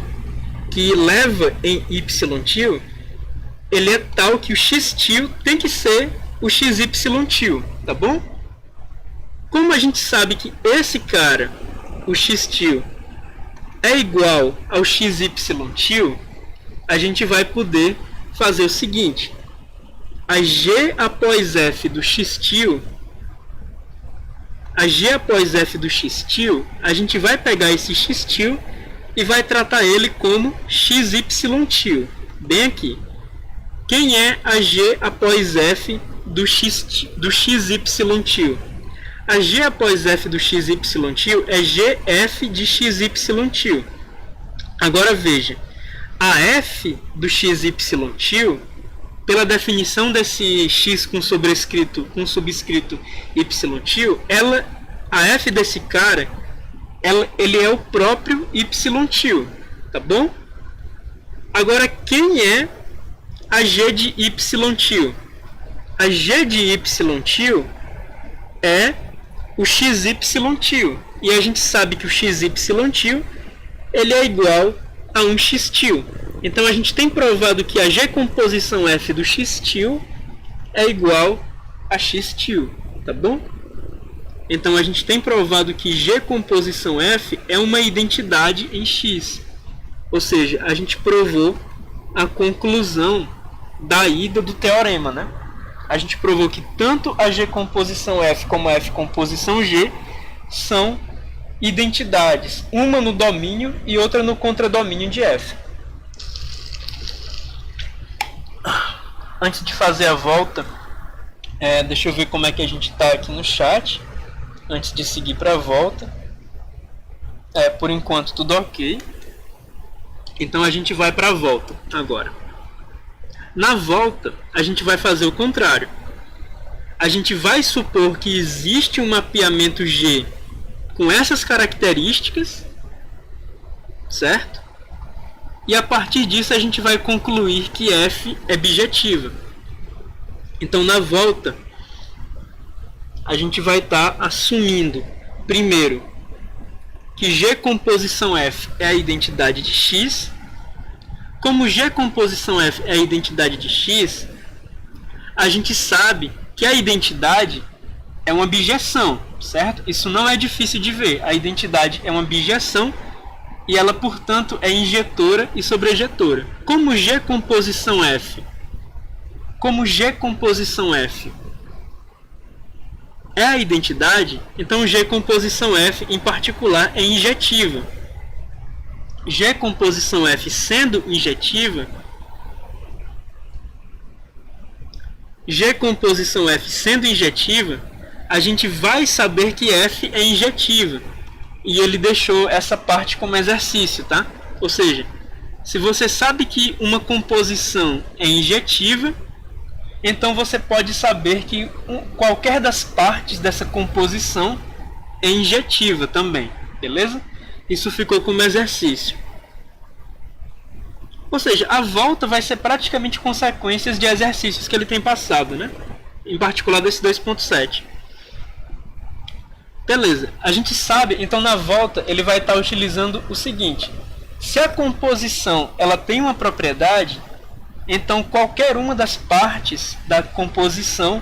que leva em YT, ele é tal que o XT tem que ser o XYT, tá bom? Como a gente sabe que esse cara, o XT, é igual ao XYT, a gente vai poder fazer o seguinte: a G após F do XT, a gente vai pegar esse XT e vai tratar ele como XYT. Bem aqui. Quem é a G após F do XYT? A G após F do XYT é GF de XYT. Agora veja, a F do XYT, pela definição desse X com subscrito YT, a F desse cara, ele é o próprio YT, tá bom? Agora, quem é a G de YT? A G de YT é o XYT. E a gente sabe que o XYT ele é igual a um XT. Então a gente tem provado que a G composição F do XT é igual a XT, tá bom? Então a gente tem provado que G composição F é uma identidade em X. Ou seja, a gente provou a conclusão da ida do teorema, né? A gente provou que tanto a G composição F como a F composição G são identidades, uma no domínio e outra no contradomínio de F. Antes de fazer a volta, deixa eu ver como é que a gente está aqui no chat, antes de seguir para a volta. Por enquanto tudo ok. Então a gente vai para a volta agora. Na volta, a gente vai fazer o contrário. A gente vai supor que existe um mapeamento G com essas características, certo? E a partir disso a gente vai concluir que F é bijetiva. Então na volta, a gente vai estar assumindo, primeiro, que G composição F é a identidade de X. Como G composição F é a identidade de X, a gente sabe que a identidade é uma bijeção, certo? Isso não é difícil de ver. A identidade é uma bijeção e ela, portanto, é injetora e sobrejetora. Como G composição F é a identidade, então G composição F em particular é injetiva. G composição F sendo injetiva, a gente vai saber que F é injetiva. E ele deixou essa parte como exercício, tá? Ou seja, se você sabe que uma composição é injetiva, então você pode saber que qualquer das partes dessa composição é injetiva também, beleza? Isso ficou como exercício. Ou seja, a volta vai ser praticamente consequências de exercícios que ele tem passado, né? Em particular desse 2.7. Beleza, a gente sabe, então na volta ele vai estar utilizando o seguinte: se a composição ela tem uma propriedade, então qualquer uma das partes da composição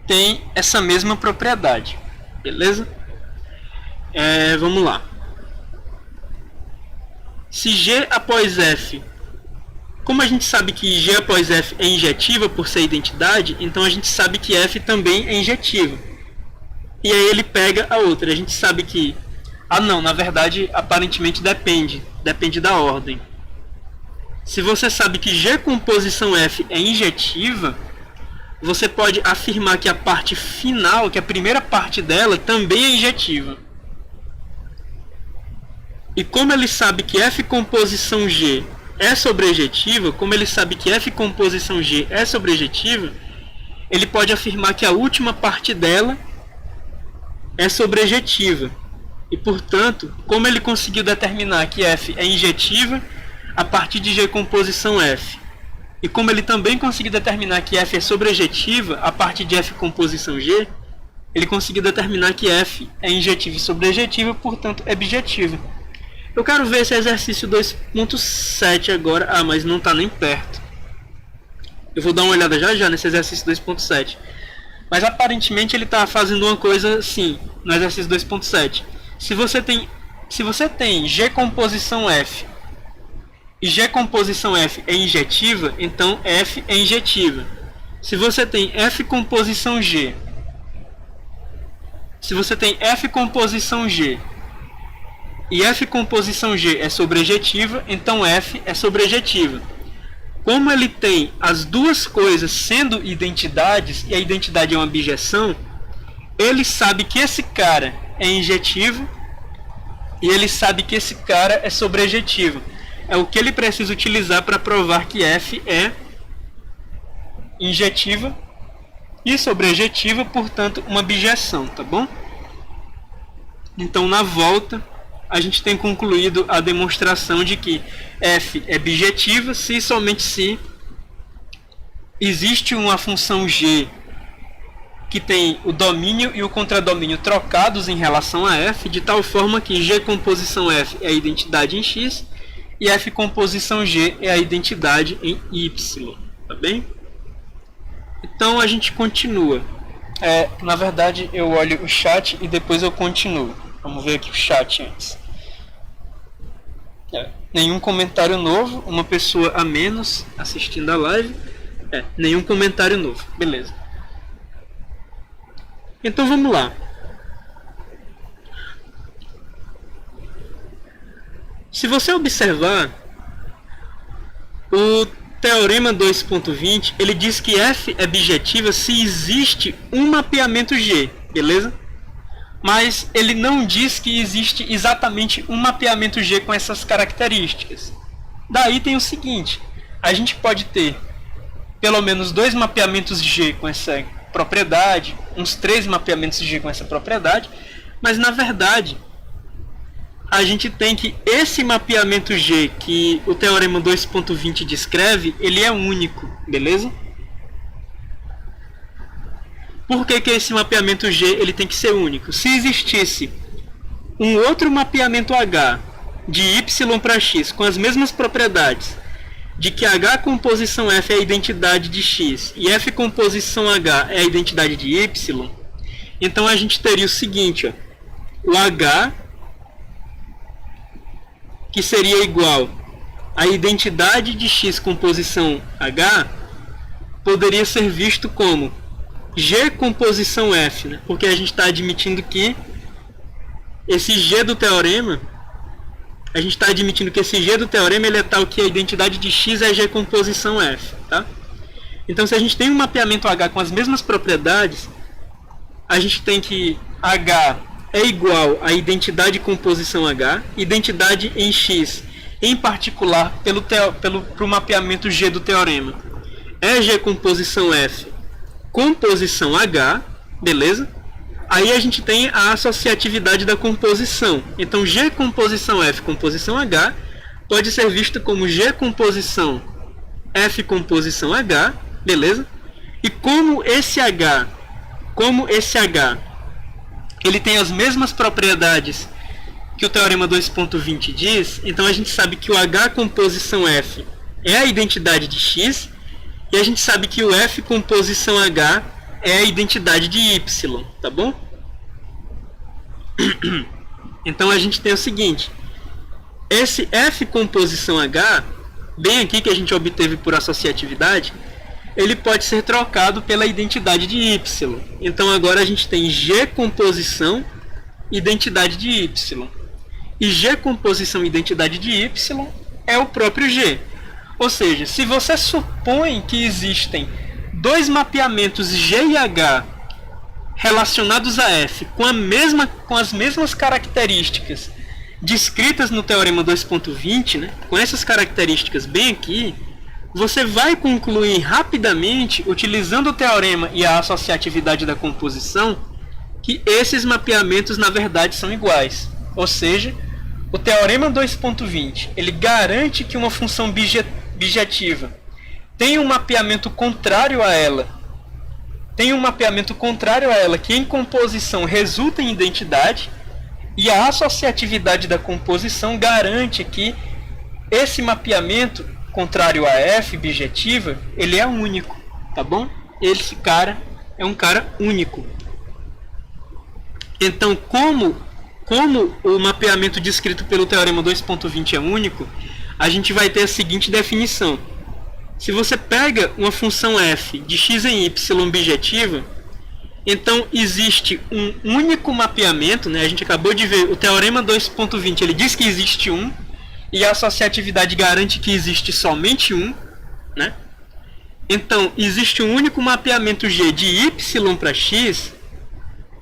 tem essa mesma propriedade, beleza? Vamos lá. Se G após F, como a gente sabe que G após F é injetiva por ser identidade, então a gente sabe que F também é injetiva. E aí ele pega a outra. A gente sabe que... não, na verdade, aparentemente depende da ordem. Se você sabe que G composição F é injetiva, você pode afirmar que a parte final, que a primeira parte dela, também é injetiva. E como ele sabe que F composição G é sobrejetiva, ele pode afirmar que a última parte dela é sobrejetiva. E, portanto, como ele conseguiu determinar que F é injetiva a partir de G composição F, e como ele também conseguiu determinar que F é sobrejetiva a partir de F composição G, ele conseguiu determinar que f é injetiva e sobrejetiva, portanto é bijetiva. Eu quero ver esse exercício 2.7 agora. Ah, mas não está nem perto. Eu vou dar uma olhada já já nesse exercício 2.7. Mas aparentemente ele está fazendo uma coisa assim, no exercício 2.7. Se você tem G composição F e G composição F é injetiva, então F é injetiva. Se você tem F composição G, se você tem F composição G e F composição G é sobrejetiva, então F é sobrejetiva. Como ele tem as duas coisas sendo identidades, e a identidade é uma bijeção, ele sabe que esse cara é injetivo e ele sabe que esse cara é sobrejetivo. É o que ele precisa utilizar para provar que F é injetiva e sobrejetiva, portanto, uma bijeção, tá bom? Então, na volta, a gente tem concluído a demonstração de que f é bijetiva se e somente se existe uma função g que tem o domínio e o contradomínio trocados em relação a f, de tal forma que g composição f é a identidade em x e f composição g é a identidade em y, tá bem? Então a gente continua. Na verdade eu olho o chat e depois eu continuo. Vamos ver aqui o chat antes. Nenhum comentário novo, uma pessoa a menos assistindo a live. Nenhum comentário novo, beleza. Então vamos lá. Se você observar, o teorema 2.20, ele diz que f é bijetiva se existe um mapeamento G, beleza? Mas ele não diz que existe exatamente um mapeamento G com essas características. Daí tem o seguinte, a gente pode ter pelo menos 2 mapeamentos G com essa propriedade, uns 3 mapeamentos G com essa propriedade, mas na verdade a gente tem que esse mapeamento G que o teorema 2.20 descreve, ele é único, beleza? Por que esse mapeamento G ele tem que ser único? Se existisse um outro mapeamento H de Y para X com as mesmas propriedades, de que H composição F é a identidade de X e F composição H é a identidade de Y, então a gente teria o seguinte, ó, o H, que seria igual à identidade de X composição H, poderia ser visto como G composição F, né? Porque a gente está admitindo que esse G do teorema, ele é tal que a identidade de X é G composição F, tá? Então, se a gente tem um mapeamento H com as mesmas propriedades, a gente tem que H é igual à identidade composição H, identidade em X, em particular, pro mapeamento G do teorema, é G composição F, composição H, beleza? Aí a gente tem a associatividade da composição. Então G composição F composição H pode ser visto como G composição F composição H, beleza? E como esse H ele tem as mesmas propriedades que o teorema 2.20 diz, então a gente sabe que o H composição F é a identidade de X e a gente sabe que o F composição H é a identidade de Y, tá bom? Então a gente tem o seguinte, esse F composição H, bem aqui que a gente obteve por associatividade, ele pode ser trocado pela identidade de Y. Então agora a gente tem G composição identidade de Y. E G composição identidade de Y é o próprio G. Ou seja, se você supõe que existem 2 mapeamentos G e H relacionados a F com as mesmas características descritas no teorema 2.20, né, com essas características bem aqui, você vai concluir rapidamente, utilizando o teorema e a associatividade da composição, que esses mapeamentos na verdade são iguais. Ou seja, o teorema 2.20 ele garante que uma função bijetiva tem um mapeamento contrário a ela tem um mapeamento contrário a ela, que em composição resulta em identidade, e a associatividade da composição garante que esse mapeamento contrário a F bijetiva, ele é único, tá bom? Esse cara é um cara único. Então, como o mapeamento descrito pelo teorema 2.20 é único, a gente vai ter a seguinte definição. Se você pega uma função f de x em y bijetiva, então existe um único mapeamento, né? A gente acabou de ver o teorema 2.20, ele diz que existe um, e a associatividade garante que existe somente um, né? Então, existe um único mapeamento G de y para x,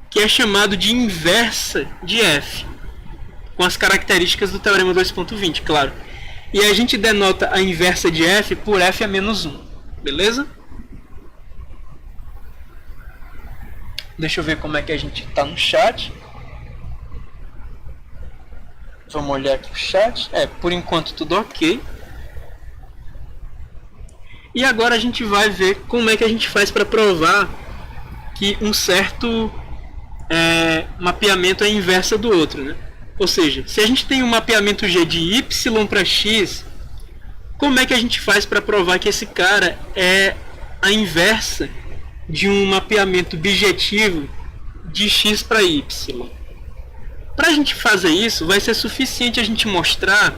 que é chamado de inversa de f, com as características do teorema 2.20, claro. E a gente denota a inversa de f por f a menos 1, beleza? Deixa eu ver como é que a gente está no chat. Vamos olhar aqui o chat. Por enquanto tudo ok. E agora a gente vai ver como é que a gente faz para provar que um certo mapeamento é inversa do outro, né? Ou seja, se a gente tem um mapeamento G de y para x, como é que a gente faz para provar que esse cara é a inversa de um mapeamento bijetivo de x para y? Para a gente fazer isso, vai ser suficiente a gente mostrar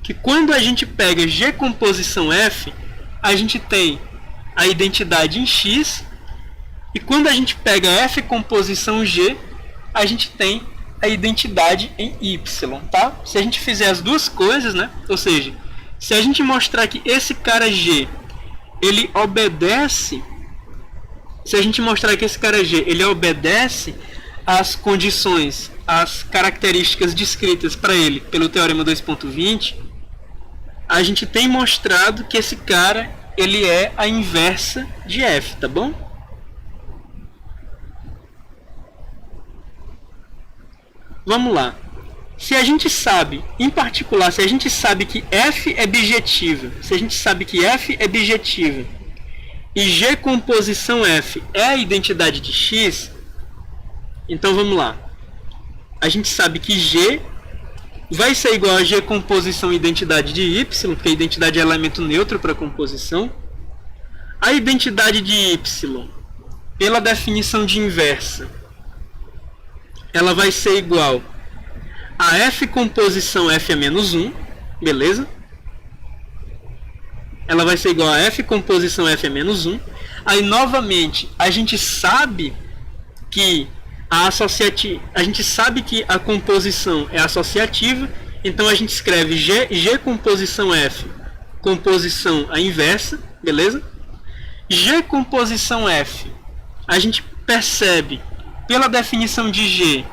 que quando a gente pega G composição F, a gente tem a identidade em x, e quando a gente pega F composição G, a gente tem a identidade em y, tá? Se a gente fizer as duas coisas, né? Ou seja, se a gente mostrar que esse cara G, ele obedece, se a gente mostrar que esse cara G, ele obedece às condições, às características descritas para ele pelo teorema 2.20, a gente tem mostrado que esse cara, ele é a inversa de f, tá bom? Vamos lá. Se a gente sabe, em particular, se a gente sabe que f é bijetiva, se a gente sabe que f é bijetiva e G composição f é a identidade de x, então vamos lá. A gente sabe que G vai ser igual a G composição identidade de y, porque a identidade é elemento neutro para composição. A identidade de y, pela definição de inversa, ela vai ser igual a f composição f a menos 1, beleza? Ela vai ser igual a f composição f a menos 1. Aí, novamente, a gente sabe que a gente sabe que a composição é associativa, então a gente escreve G composição f, composição a inversa, beleza? G composição f, a gente percebe pela definição de G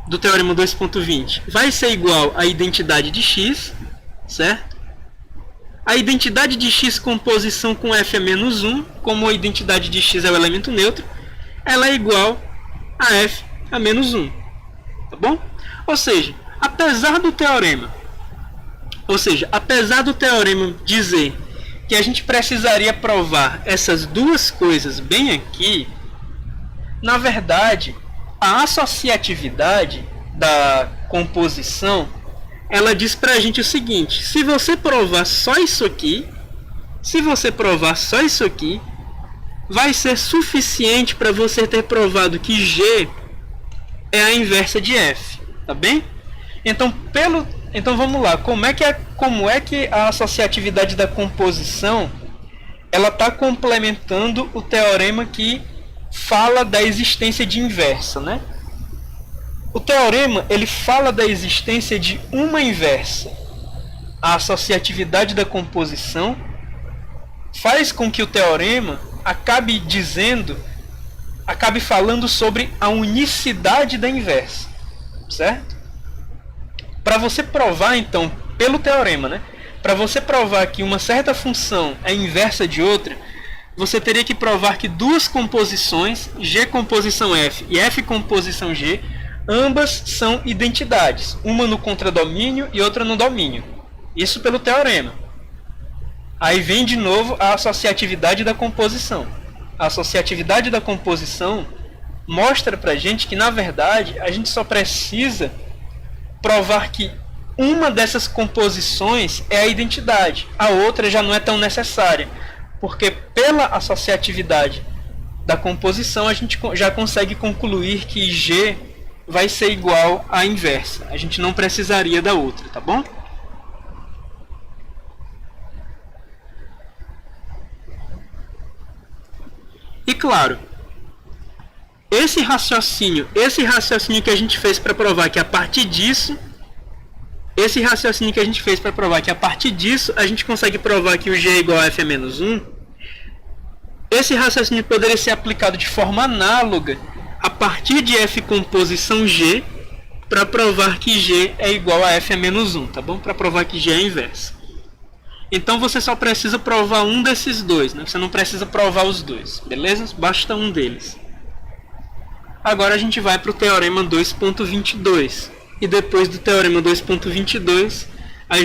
do teorema 2.20, vai ser igual à identidade de x, certo? A identidade de x composição com f a menos 1, como a identidade de x é o elemento neutro, ela é igual a f a menos 1, tá bom? Ou seja, apesar do teorema dizer que a gente precisaria provar essas duas coisas bem aqui, na verdade, a associatividade da composição, ela diz pra gente o seguinte: se você provar só isso aqui, vai ser suficiente para você ter provado que G é a inversa de F, tá bem? Então vamos lá, como é que a associatividade da composição ela está complementando o teorema que fala da existência de inversa, né? O teorema ele fala da existência de uma inversa. A associatividade da composição faz com que o teorema acabe falando sobre a unicidade da inversa, certo? Para você provar, então, pelo teorema, né? Para você provar que uma certa função é inversa de outra, você teria que provar que duas composições, G composição F e F composição G, ambas são identidades, uma no contradomínio e outra no domínio. Isso pelo teorema. Aí vem de novo a associatividade da composição. a associatividade da composição mostra pra gente que, na verdade, a gente só precisa provar que uma dessas composições é a identidade, a outra já não é tão necessária, porque pela associatividade da composição a gente já consegue concluir que G vai ser igual à inversa. A gente não precisaria da outra, tá bom? E claro, esse raciocínio que a gente fez para provar que a partir disso, a gente consegue provar que o G é igual a F a menos 1, esse raciocínio poderia ser aplicado de forma análoga a partir de F composição G para provar que G é igual a F a menos 1, tá bom? Para provar que G é a inversa. Então você só precisa provar um desses dois, né? Você não precisa provar os dois, beleza? Basta um deles. Agora a gente vai para o teorema 2.22. E depois do teorema 2.22, a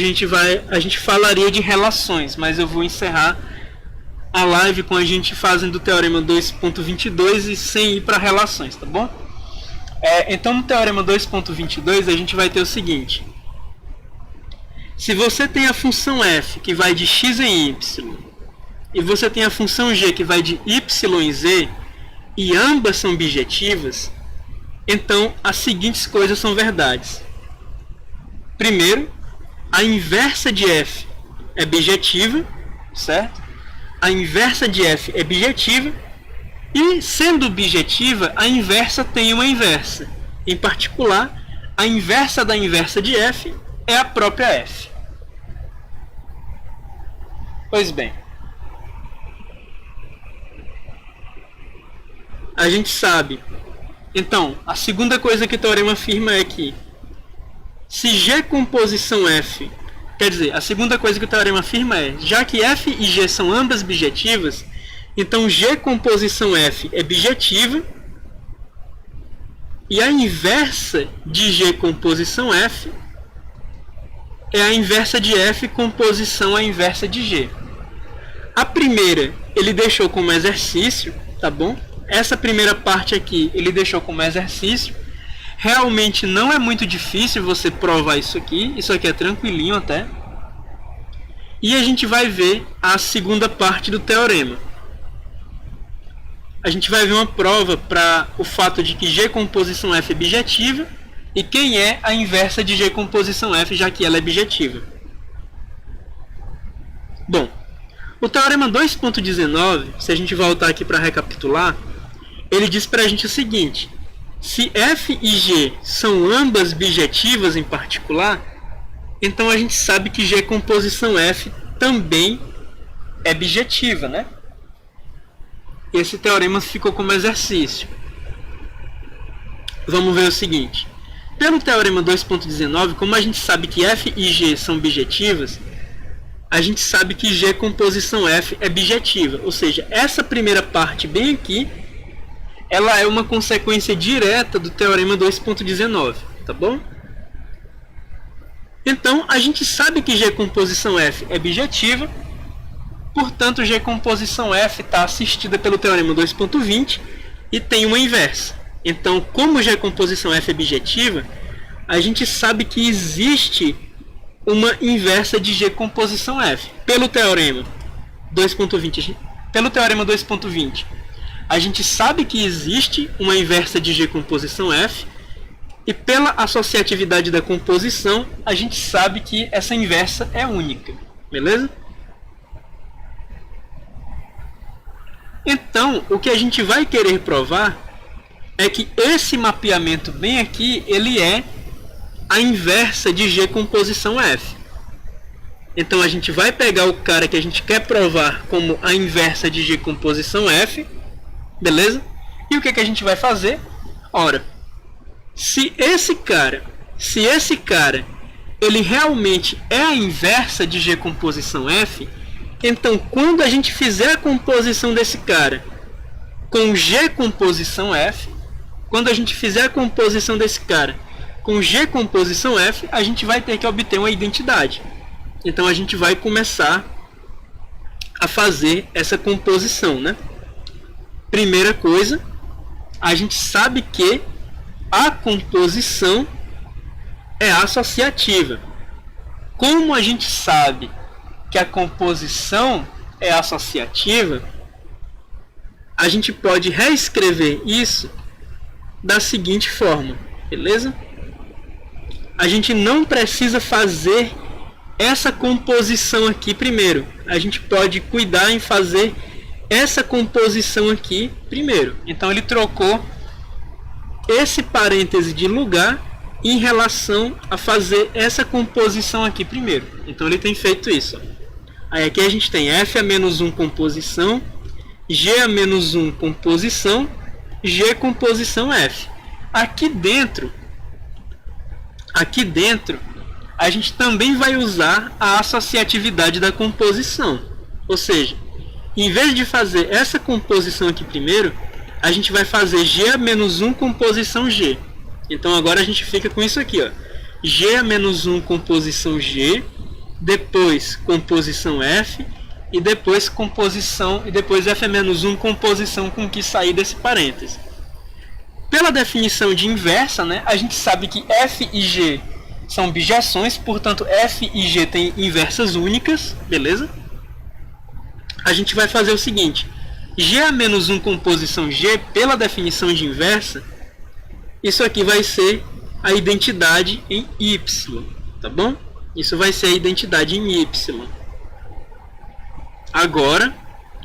gente falaria de relações, mas eu vou encerrar a live com a gente fazendo o teorema 2.22 e sem ir para relações, tá bom? Então no teorema 2.22 a gente vai ter o seguinte: se você tem a função f que vai de x em y e você tem a função g que vai de y em z e ambas são bijetivas, então as seguintes coisas são verdades. Primeiro, a inversa de f é bijetiva, certo? A inversa de f é bijetiva e, sendo bijetiva, a inversa tem uma inversa. Em particular, a inversa da inversa de f é a própria f. Pois bem, a gente sabe. Então, a segunda coisa que o teorema afirma é que se G composição F, quer dizer, a segunda coisa que o teorema afirma é, já que F e G são ambas bijetivas, então G composição F é bijetiva e a inversa de G composição F é a inversa de F composição a inversa de G. A primeira ele deixou como exercício, tá bom? Essa primeira parte aqui ele deixou como exercício. Realmente não é muito difícil você provar isso aqui é tranquilinho até. E a gente vai ver a segunda parte do teorema. A gente vai ver uma prova para o fato de que G composição F é bijetiva e quem é a inversa de G composição F, já que ela é bijetiva. Bom, o teorema 2.19, se a gente voltar aqui para recapitular, ele diz para a gente o seguinte: se F e G são ambas bijetivas em particular, então a gente sabe que G composição F também é bijetiva, né? Esse teorema ficou como exercício. Vamos ver o seguinte: pelo teorema 2.19, como a gente sabe que F e G são bijetivas, a gente sabe que G composição F é bijetiva. Ou seja, essa primeira parte bem aqui, ela é uma consequência direta do teorema 2.19, tá bom? Então, a gente sabe que G composição F é bijetiva, portanto, G composição F está assistida pelo teorema 2.20 e tem uma inversa. Então, como G composição F é bijetiva, a gente sabe que existe uma inversa de G composição F. Pelo teorema 2.20, a gente sabe que existe uma inversa de G composição F, e pela associatividade da composição, a gente sabe que essa inversa é única. Beleza? Então, o que a gente vai querer provar é que esse mapeamento bem aqui, ele é a inversa de G composição F. Então a gente vai pegar o cara que a gente quer provar como a inversa de G composição F, beleza? E o que a gente vai fazer? Ora, se esse cara ele realmente é a inversa de G composição F, então quando a gente fizer a composição desse cara com G composição F, quando a gente fizer a composição desse cara com G composição F, a gente vai ter que obter uma identidade. Então a gente vai começar a fazer essa composição, né? primeira coisa, a gente sabe que a composição é associativa. Como a gente sabe que a composição é associativa, a gente pode reescrever isso da seguinte forma, beleza? A gente não precisa fazer essa composição aqui primeiro. A gente pode cuidar em fazer essa composição aqui primeiro. Então ele trocou esse parêntese de lugar em relação a fazer essa composição aqui primeiro. Então ele tem feito isso. Aí aqui a gente tem f a menos 1 composição, g a menos 1 composição, g composição f. Aqui dentro a gente também vai usar a associatividade da composição. Ou seja, em vez de fazer essa composição aqui primeiro, a gente vai fazer g a menos 1 composição g. Então agora a gente fica com isso aqui, ó. G a menos 1 composição g, depois composição f, e depois composição, e depois f a menos 1 composição com que sair desse parêntese. Pela definição de inversa, né, a gente sabe que f e g são bijações, portanto f e g têm inversas únicas, beleza? A gente vai fazer o seguinte, g a menos 1 composição g, pela definição de inversa, isso aqui vai ser a identidade em y, tá bom? Isso vai ser a identidade em y. Agora,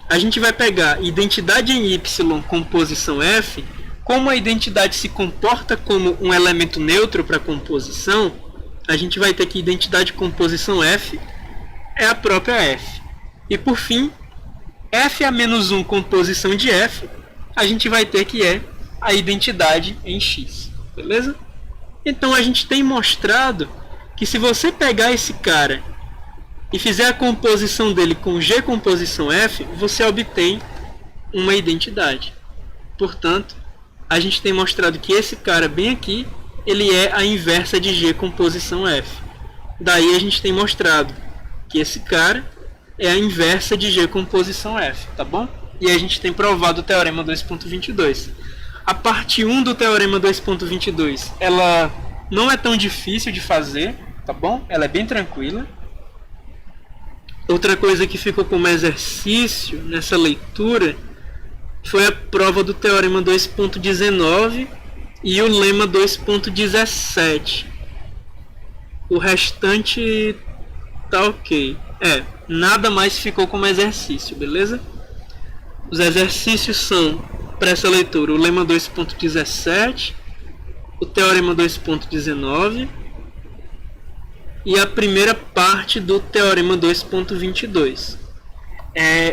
a gente vai pegar identidade em y composição f. Como a identidade se comporta como um elemento neutro para composição, a gente vai ter que identidade composição f é a própria f. E por fim, f a menos 1 composição de f, a gente vai ter que é a identidade em x. Beleza? Então a gente tem mostrado que se você pegar esse cara e fizer a composição dele com g composição f, você obtém uma identidade. Portanto, a gente tem mostrado que esse cara bem aqui, ele é a inversa de g composição f. Daí a gente tem mostrado que esse cara é a inversa de g composição f, tá bom? E a gente tem provado o teorema 2.22. A parte 1 do teorema 2.22, ela não é tão difícil de fazer, tá bom? Ela é bem tranquila. Outra coisa que ficou como exercício nessa leitura foi a prova do teorema 2.19 e o lema 2.17. O restante tá ok. Nada mais ficou como exercício, beleza? Os exercícios são, para essa leitura, o lema 2.17, o teorema 2.19 e a primeira parte do teorema 2.22.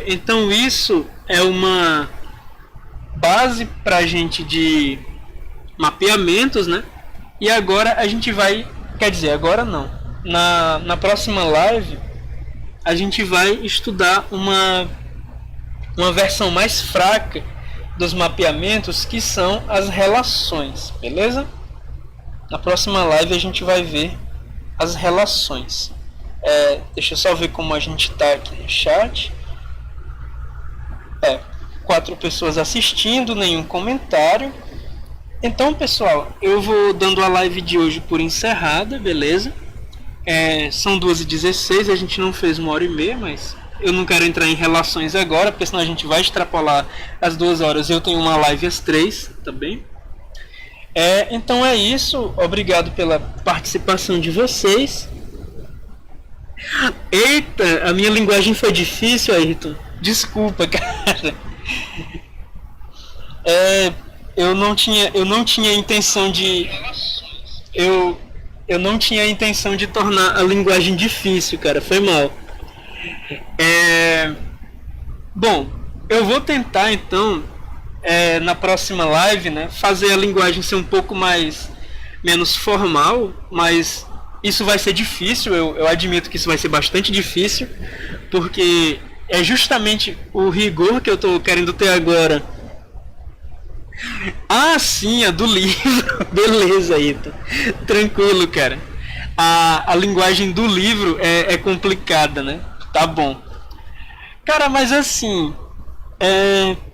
Então isso é uma base para a gente de mapeamentos, né? E agora a gente vai, quer dizer, agora não, na próxima live a gente vai estudar uma versão mais fraca dos mapeamentos, que são as relações, beleza? Na próxima live a gente vai ver as relações. Deixa eu só ver como a gente está aqui no chat. 4 pessoas assistindo, nenhum comentário. Então, pessoal, eu vou dando a live de hoje por encerrada, beleza? São 2h16, a gente não fez 1h30, mas eu não quero entrar em relações agora, porque senão a gente vai extrapolar as 2 horas. Eu tenho uma live às 3, tá bem? Então é isso. Obrigado pela participação de vocês. Eita, a minha linguagem foi difícil, Ayrton. Desculpa, cara. Eu não tinha intenção de... Eu não tinha a intenção de tornar a linguagem difícil, cara. Foi mal. Bom, eu vou tentar então na próxima live, né, fazer a linguagem ser um pouco menos formal, mas isso vai ser difícil, eu admito que isso vai ser bastante difícil, porque é justamente o rigor que eu estou querendo ter agora. Ah, sim, a do livro. Beleza, Ita. Tranquilo, cara. A linguagem do livro é complicada, né? Tá bom. Cara, mas assim,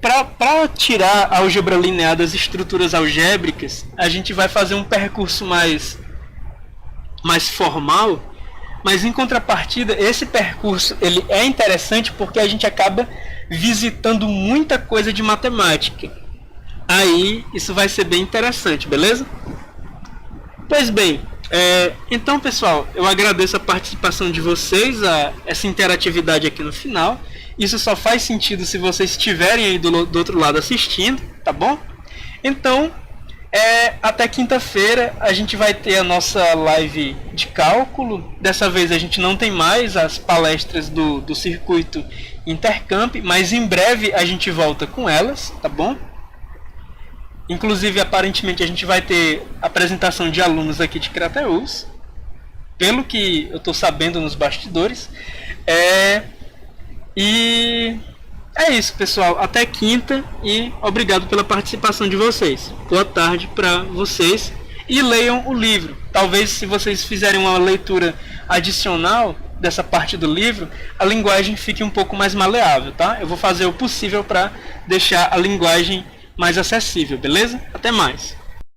Para tirar a álgebra linear das estruturas algébricas, a gente vai fazer um percurso mais formal, mas em contrapartida, esse percurso ele é interessante porque a gente acaba visitando muita coisa de matemática. Aí isso vai ser bem interessante, beleza? Pois bem, então pessoal, eu agradeço a participação de vocês, essa interatividade aqui no final. Isso só faz sentido se vocês estiverem aí do outro lado assistindo, tá bom? Então, até quinta-feira a gente vai ter a nossa live de cálculo. Dessa vez a gente não tem mais as palestras do circuito Intercamp, mas em breve a gente volta com elas, tá bom? Inclusive, aparentemente, a gente vai ter apresentação de alunos aqui de Crateus, pelo que eu estou sabendo nos bastidores. E é isso, pessoal. Até quinta e obrigado pela participação de vocês. Boa tarde para vocês e leiam o livro. Talvez, se vocês fizerem uma leitura adicional dessa parte do livro, a linguagem fique um pouco mais maleável, tá? Eu vou fazer o possível para deixar a linguagem mais acessível, beleza? Até mais!